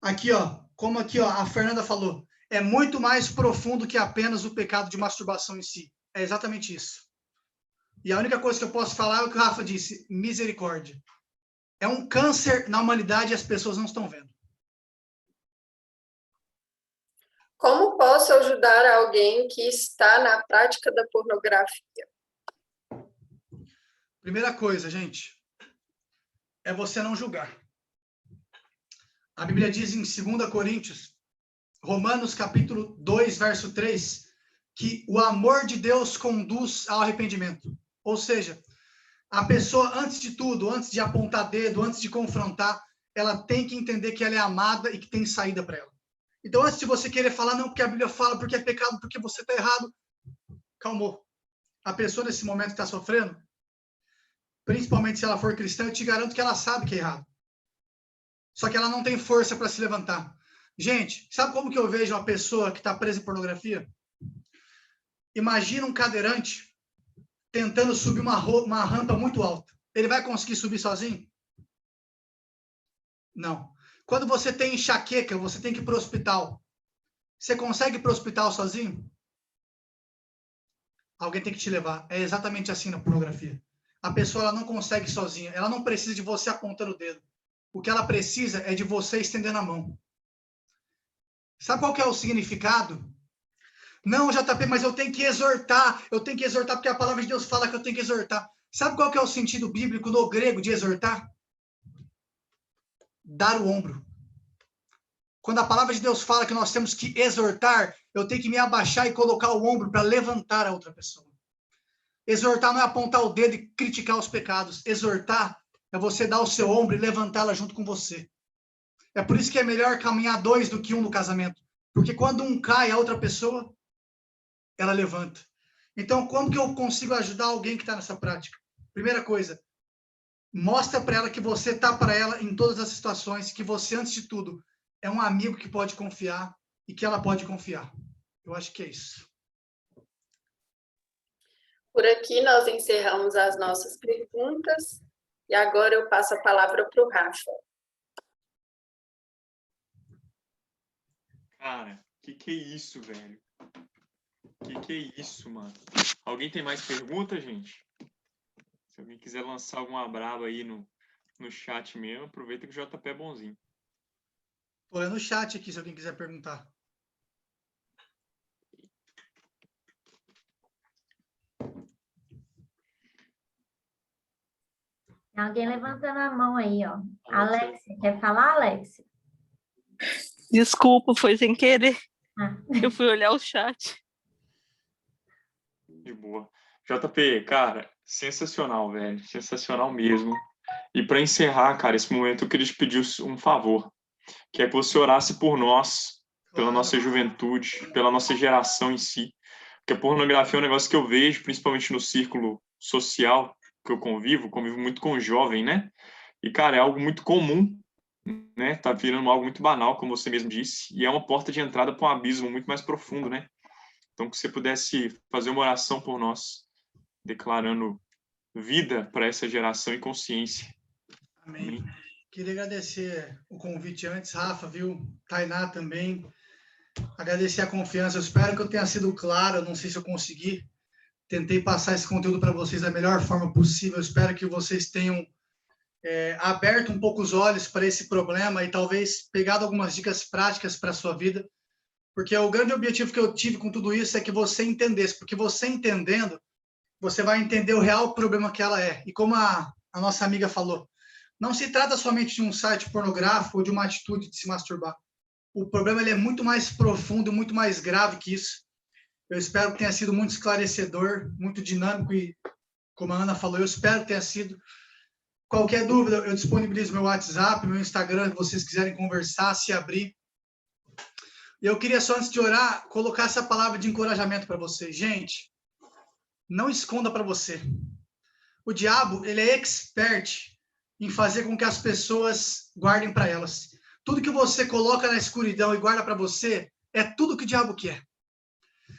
[SPEAKER 1] Aqui, ó, como aqui, ó, a Fernanda falou, é muito mais profundo que apenas o pecado de masturbação em si. É exatamente isso. E a única coisa que eu posso falar é o que o Rafa disse, misericórdia. É um câncer na humanidade e as pessoas não estão vendo.
[SPEAKER 3] Como posso ajudar alguém que está na prática da pornografia?
[SPEAKER 1] Primeira coisa, gente, é você não julgar. A Bíblia diz em 2 Coríntios, Romanos capítulo 2, verso 3, que o amor de Deus conduz ao arrependimento. Ou seja, a pessoa, antes de tudo, antes de apontar dedo, antes de confrontar, ela tem que entender que ela é amada e que tem saída para ela. Então, antes de você querer falar, não, porque a Bíblia fala, porque é pecado, porque você está errado, calmou. A pessoa, nesse momento, está sofrendo, principalmente se ela for cristã, eu te garanto que ela sabe que é errado. Só que ela não tem força para se levantar. Gente, sabe como que eu vejo uma pessoa que está presa em pornografia? Imagina um cadeirante tentando subir uma rampa muito alta. Ele vai conseguir subir sozinho? Não. Quando você tem enxaqueca, você tem que ir para o hospital. Você consegue ir para o hospital sozinho? Alguém tem que te levar. É exatamente assim na pornografia. A pessoa ela não consegue sozinha. Ela não precisa de você apontando o dedo. O que ela precisa é de você estendendo a mão. Sabe qual que é o significado? Não, JP, mas eu tenho que exortar. Eu tenho que exortar porque a palavra de Deus fala que eu tenho que exortar. Sabe qual que é o sentido bíblico no grego de exortar? Dar o ombro. Quando a palavra de Deus fala que nós temos que exortar, eu tenho que me abaixar e colocar o ombro para levantar a outra pessoa. Exortar não é apontar o dedo e criticar os pecados. Exortar é você dar o seu ombro e levantá-la junto com você. É por isso que é melhor caminhar 2 do que 1 no casamento. Porque quando um cai, a outra pessoa, ela levanta. Então, como que eu consigo ajudar alguém que está nessa prática? Primeira coisa, mostra para ela que você está para ela em todas as situações, que você, antes de tudo, é um amigo que pode confiar e que ela pode confiar. Eu acho que é isso.
[SPEAKER 3] Por aqui nós encerramos as nossas perguntas e agora eu passo a palavra para o Rafa.
[SPEAKER 4] Cara, que é isso, velho? Que é isso, mano? Alguém tem mais perguntas, gente? Se alguém quiser lançar alguma braba aí no chat mesmo, aproveita que o JP é bonzinho.
[SPEAKER 1] Tô no chat aqui, se alguém quiser perguntar.
[SPEAKER 2] Tem alguém levantando a mão aí, ó. Alexia, quer falar, Alexia?
[SPEAKER 6] Desculpa, foi sem querer.
[SPEAKER 2] Ah.
[SPEAKER 6] Eu fui olhar o chat.
[SPEAKER 4] De boa. JP, cara, sensacional, velho. Sensacional mesmo. E para encerrar, cara, esse momento eu queria te pedir um favor, que é que você orasse por nós, pela nossa juventude, pela nossa geração em si. Porque a pornografia é um negócio que eu vejo, principalmente no círculo social que eu convivo muito com jovem, né? E, cara, é algo muito comum, né? Tá virando algo muito banal, como você mesmo disse, e é uma porta de entrada para um abismo muito mais profundo, né? Então, que você pudesse fazer uma oração por nós, declarando vida para essa geração e consciência.
[SPEAKER 1] Amém.
[SPEAKER 4] Amém.
[SPEAKER 1] Queria agradecer o convite antes, Rafa, viu? Tainá também. Agradecer a confiança. Eu espero que eu tenha sido claro. Eu não sei se eu consegui. Tentei passar esse conteúdo para vocês da melhor forma possível. Eu espero que vocês tenham aberto um pouco os olhos para esse problema e talvez pegado algumas dicas práticas para a sua vida. Porque o grande objetivo que eu tive com tudo isso é que você entendesse. Porque você entendendo, você vai entender o real problema que ela é. E como a nossa amiga falou, não se trata somente de um site pornográfico ou de uma atitude de se masturbar. O problema ele é muito mais profundo, muito mais grave que isso. Eu espero que tenha sido muito esclarecedor, muito dinâmico e, como a Ana falou, eu espero que tenha sido. Qualquer dúvida, eu disponibilizo meu WhatsApp, meu Instagram, se vocês quiserem conversar, se abrir. E eu queria só, antes de orar, colocar essa palavra de encorajamento para vocês. Gente, não esconda para você. O diabo, ele é expert em fazer com que as pessoas guardem para elas. Tudo que você coloca na escuridão e guarda para você é tudo que o diabo quer.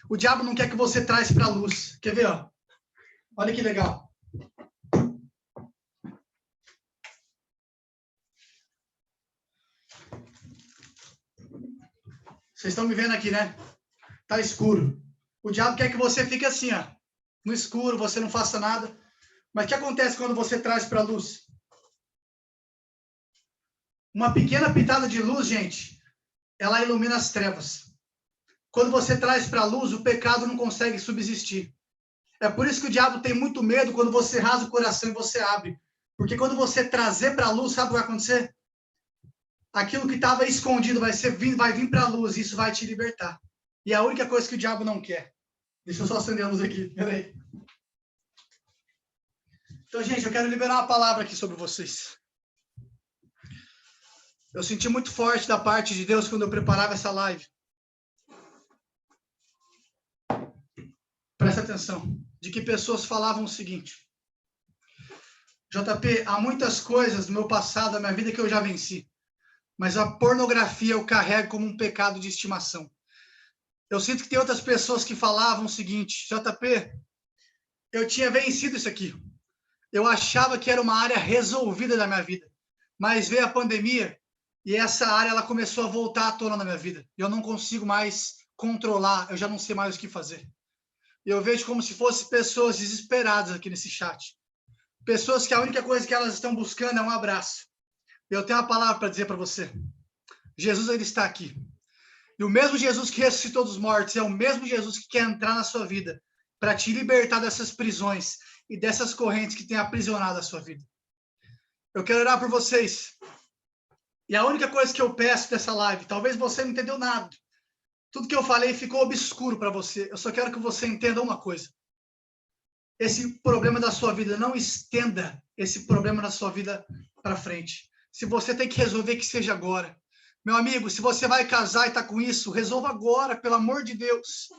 [SPEAKER 1] O diabo não quer que você traz para a luz. Quer ver? Ó? Olha que legal. Vocês estão me vendo aqui, né? Tá escuro. O diabo quer que você fique assim, ó, no escuro, você não faça nada. Mas o que acontece quando você traz para a luz? Uma pequena pitada de luz, gente, ela ilumina as trevas. Quando você traz para a luz, o pecado não consegue subsistir. É por isso que o diabo tem muito medo quando você rasga o coração e você abre. Porque quando você trazer para a luz, sabe o que vai acontecer? Aquilo que estava escondido vai vir para a luz e isso vai te libertar. E é a única coisa que o diabo não quer. Deixa eu só acender a luz aqui. Peraí. Então, gente, eu quero liberar uma palavra aqui sobre vocês. Eu senti muito forte da parte de Deus quando eu preparava essa live. Presta atenção. De que pessoas falavam o seguinte: JP, há muitas coisas do meu passado, da minha vida, que eu já venci. Mas a pornografia eu carrego como um pecado de estimação. Eu sinto que tem outras pessoas que falavam o seguinte: JP, eu tinha vencido isso aqui. Eu achava que era uma área resolvida da minha vida. Mas veio a pandemia e essa área ela começou a voltar à tona na minha vida. Eu não consigo mais controlar, eu já não sei mais o que fazer. E eu vejo como se fossem pessoas desesperadas aqui nesse chat. Pessoas que a única coisa que elas estão buscando é um abraço. Eu tenho uma palavra para dizer para você. Jesus, ele está aqui. E o mesmo Jesus que ressuscitou dos mortos é o mesmo Jesus que quer entrar na sua vida para te libertar dessas prisões e dessas correntes que têm aprisionado a sua vida. Eu quero orar por vocês. E a única coisa que eu peço dessa live, talvez você não entendeu nada. Tudo que eu falei ficou obscuro para você. Eu só quero que você entenda uma coisa. esse problema da sua vida. Não estenda esse problema da sua vida para frente. Se você tem que resolver, que seja agora. Meu amigo, se você vai casar e está com isso, resolva agora, pelo amor de Deus.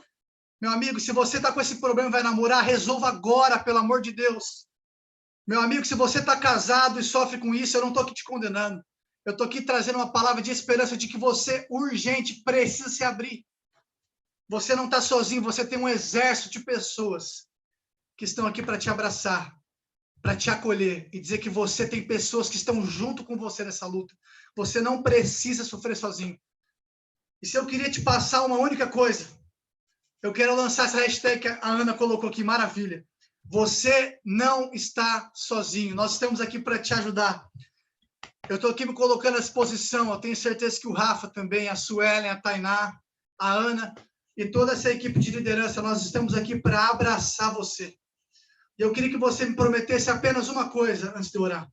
[SPEAKER 1] Meu amigo, se você está com esse problema e vai namorar, resolva agora, pelo amor de Deus. Meu amigo, se você está casado e sofre com isso, eu não estou aqui te condenando. Eu estou aqui trazendo uma palavra de esperança de que você, urgente, precisa se abrir. Você não está sozinho, você tem um exército de pessoas que estão aqui para te abraçar, para te acolher e dizer que você tem pessoas que estão junto com você nessa luta. Você não precisa sofrer sozinho. E se eu queria te passar uma única coisa, eu quero lançar essa hashtag que a Ana colocou aqui, maravilha. Você não está sozinho. Nós estamos aqui para te ajudar. Eu estou aqui me colocando à disposição. Eu tenho certeza que o Rafa também, a Suelen, a Tainá, a Ana e toda essa equipe de liderança, nós estamos aqui para abraçar você. E eu queria que você me prometesse apenas uma coisa antes de orar.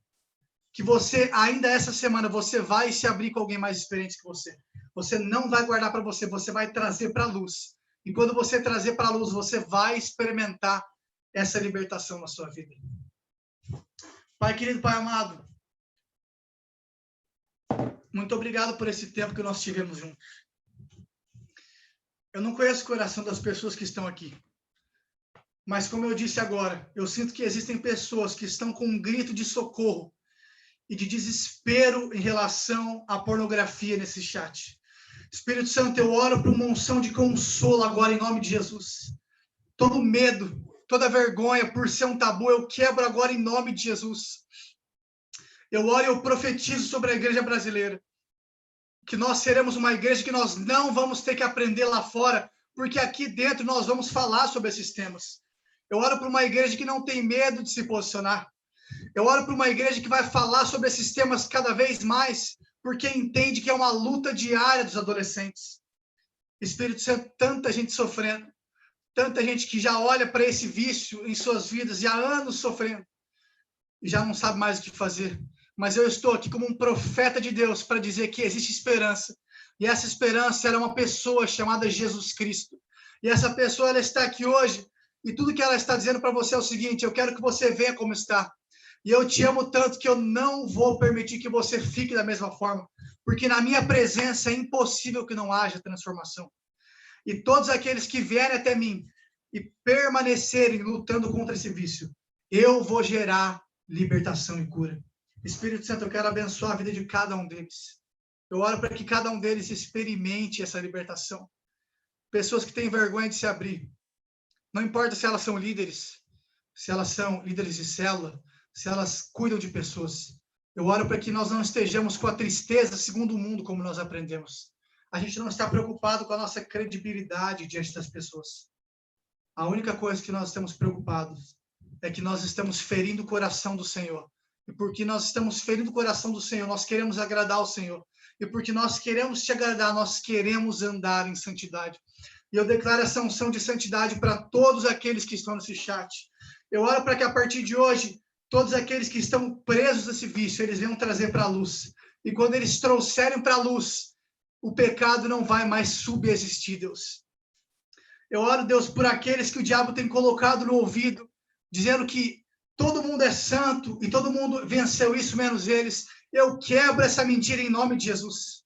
[SPEAKER 1] Que você, ainda essa semana, você vai se abrir com alguém mais experiente que você. Você não vai guardar para você, você vai trazer para a luz. E quando você trazer para a luz, você vai experimentar essa libertação na sua vida. Pai querido, Pai amado, muito obrigado por esse tempo que nós tivemos juntos. Eu não conheço o coração das pessoas que estão aqui, mas como eu disse agora, eu sinto que existem pessoas que estão com um grito de socorro e de desespero em relação à pornografia nesse chat. Espírito Santo, eu oro por uma unção de consolo agora em nome de Jesus. Todo medo, toda vergonha por ser um tabu, eu quebro agora em nome de Jesus. Eu oro e eu profetizo sobre a igreja brasileira, que nós seremos uma igreja que nós não vamos ter que aprender lá fora, porque aqui dentro nós vamos falar sobre esses temas. Eu oro por uma igreja que não tem medo de se posicionar. Eu oro por uma igreja que vai falar sobre esses temas cada vez mais, porque entende que é uma luta diária dos adolescentes. Espírito Santo, tanta gente sofrendo, tanta gente que já olha para esse vício em suas vidas e há anos sofrendo e já não sabe mais o que fazer. Mas eu estou aqui como um profeta de Deus para dizer que existe esperança. E essa esperança era uma pessoa chamada Jesus Cristo. E essa pessoa ela está aqui hoje e tudo que ela está dizendo para você é o seguinte: eu quero que você venha como está. E eu te amo tanto que eu não vou permitir que você fique da mesma forma, porque na minha presença é impossível que não haja transformação. E todos aqueles que vierem até mim e permanecerem lutando contra esse vício, eu vou gerar libertação e cura. Espírito Santo, eu quero abençoar a vida de cada um deles. Eu oro para que cada um deles experimente essa libertação. Pessoas que têm vergonha de se abrir. Não importa se elas são líderes, se elas são líderes de célula, se elas cuidam de pessoas. Eu oro para que nós não estejamos com a tristeza segundo o mundo, como nós aprendemos. A gente não está preocupado com a nossa credibilidade diante das pessoas. A única coisa que nós estamos preocupados é que nós estamos ferindo o coração do Senhor. E porque nós estamos ferindo o coração do Senhor, nós queremos agradar ao Senhor. E porque nós queremos te agradar, nós queremos andar em santidade. E eu declaro essa unção de santidade para todos aqueles que estão nesse chat. Eu oro para que a partir de hoje, todos aqueles que estão presos nesse vício, eles venham trazer para a luz. E quando eles trouxerem para a luz, o pecado não vai mais subsistir, Deus. Eu oro, Deus, por aqueles que o diabo tem colocado no ouvido, dizendo que todo mundo é santo e todo mundo venceu isso, menos eles. Eu quebro essa mentira em nome de Jesus.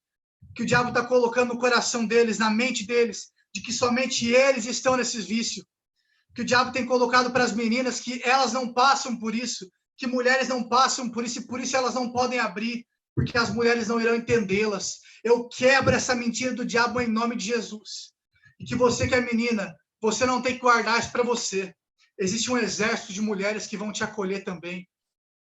[SPEAKER 1] Que o diabo está colocando no coração deles, na mente deles, de que somente eles estão nesses vícios. Que o diabo tem colocado para as meninas que elas não passam por isso, que mulheres não passam por isso e por isso elas não podem abrir, porque as mulheres não irão entendê-las. Eu quebro essa mentira do diabo em nome de Jesus. E que você que é menina, você não tem que guardar isso para você. Existe um exército de mulheres que vão te acolher também.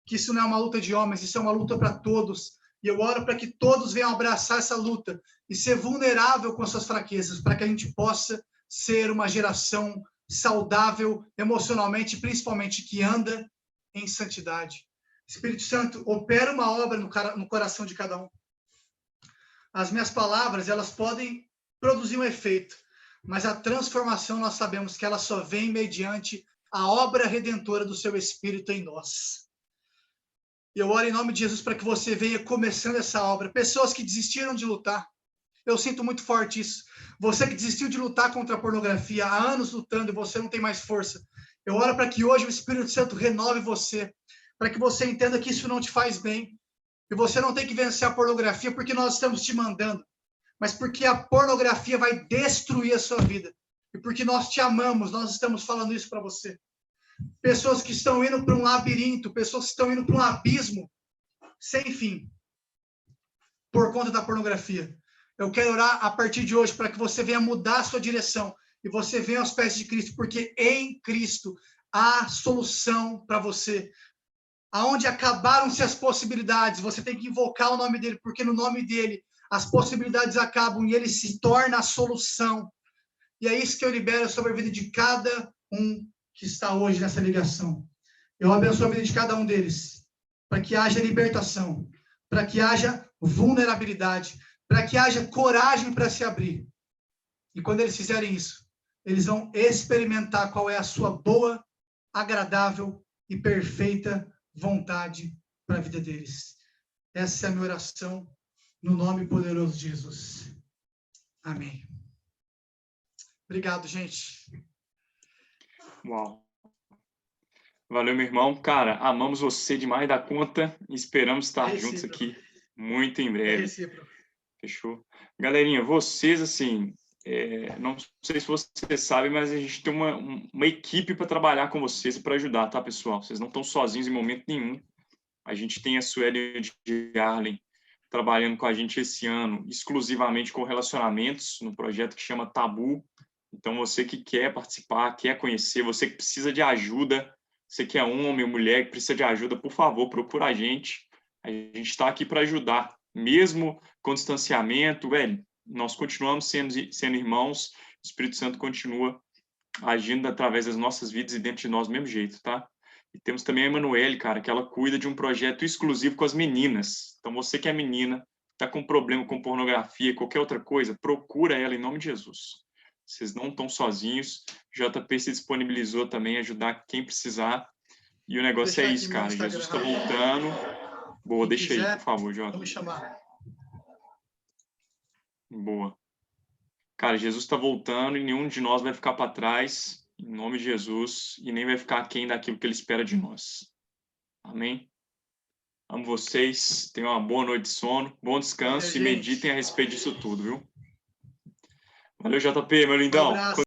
[SPEAKER 1] Que isso não é uma luta de homens, isso é uma luta para todos. E eu oro para que todos venham abraçar essa luta e ser vulnerável com as suas fraquezas, para que a gente possa ser uma geração saudável emocionalmente, principalmente que anda em santidade. Espírito Santo, opera uma obra no coração de cada um. As minhas palavras, elas podem produzir um efeito, mas a transformação nós sabemos que ela só vem mediante a obra redentora do seu Espírito em nós. E eu oro em nome de Jesus para que você venha começando essa obra. Pessoas que desistiram de lutar. Eu sinto muito forte isso. Você que desistiu de lutar contra a pornografia há anos lutando e você não tem mais força. Eu oro para que hoje o Espírito Santo renove você, para que você entenda que isso não te faz bem, e você não tem que vencer a pornografia porque nós estamos te mandando, mas porque a pornografia vai destruir a sua vida. E porque nós te amamos, nós estamos falando isso para você. Pessoas que estão indo para um labirinto, pessoas que estão indo para um abismo sem fim, por conta da pornografia. Eu quero orar a partir de hoje para que você venha mudar a sua direção e você venha aos pés de Cristo, porque em Cristo há solução para você. Aonde acabaram-se as possibilidades, você tem que invocar o nome dele, porque no nome dele as possibilidades acabam e ele se torna a solução. E é isso que eu libero sobre a vida de cada um que está hoje nessa ligação. Eu abençoo a vida de cada um deles, para que haja libertação, para que haja vulnerabilidade, para que haja coragem para se abrir. E quando eles fizerem isso, eles vão experimentar qual é a sua boa, agradável e perfeita vontade para a vida deles. Essa é a minha oração, no nome poderoso de Jesus. Amém. Obrigado, gente.
[SPEAKER 4] Uau. Valeu, meu irmão. Cara, amamos você demais da conta e esperamos estar juntos aqui muito em breve. Fechou? Galerinha, vocês, assim, não sei se vocês sabem, mas a gente tem uma equipe para trabalhar com vocês e para ajudar, tá, pessoal? Vocês não estão sozinhos em momento nenhum. A gente tem a Sueli de Arlen trabalhando com a gente esse ano, exclusivamente com relacionamentos, no projeto que chama Tabu. Então, você que quer participar, quer conhecer, você que precisa de ajuda, você que é homem ou mulher que precisa de ajuda, por favor, procura a gente. A gente está aqui para ajudar. Mesmo com distanciamento, velho, nós continuamos sendo irmãos, o Espírito Santo continua agindo através das nossas vidas e dentro de nós do mesmo jeito, tá? E temos também a Emanuele, cara, que ela cuida de um projeto exclusivo com as meninas. Então, você que é menina, está com problema com pornografia, qualquer outra coisa, procura ela em nome de Jesus. Vocês não estão sozinhos. JP se disponibilizou também a ajudar quem precisar. E o negócio é isso, cara. Jesus está voltando. Boa, deixa aí, por favor, Jota.
[SPEAKER 1] Vamos chamar.
[SPEAKER 4] Boa. Cara, Jesus está voltando e nenhum de nós vai ficar para trás, em nome de Jesus, e nem vai ficar aquém daquilo que ele espera de nós. Amém? Amo vocês, tenham uma boa noite de sono, bom descanso e meditem a respeito disso tudo, viu? Valeu, JP, meu lindão.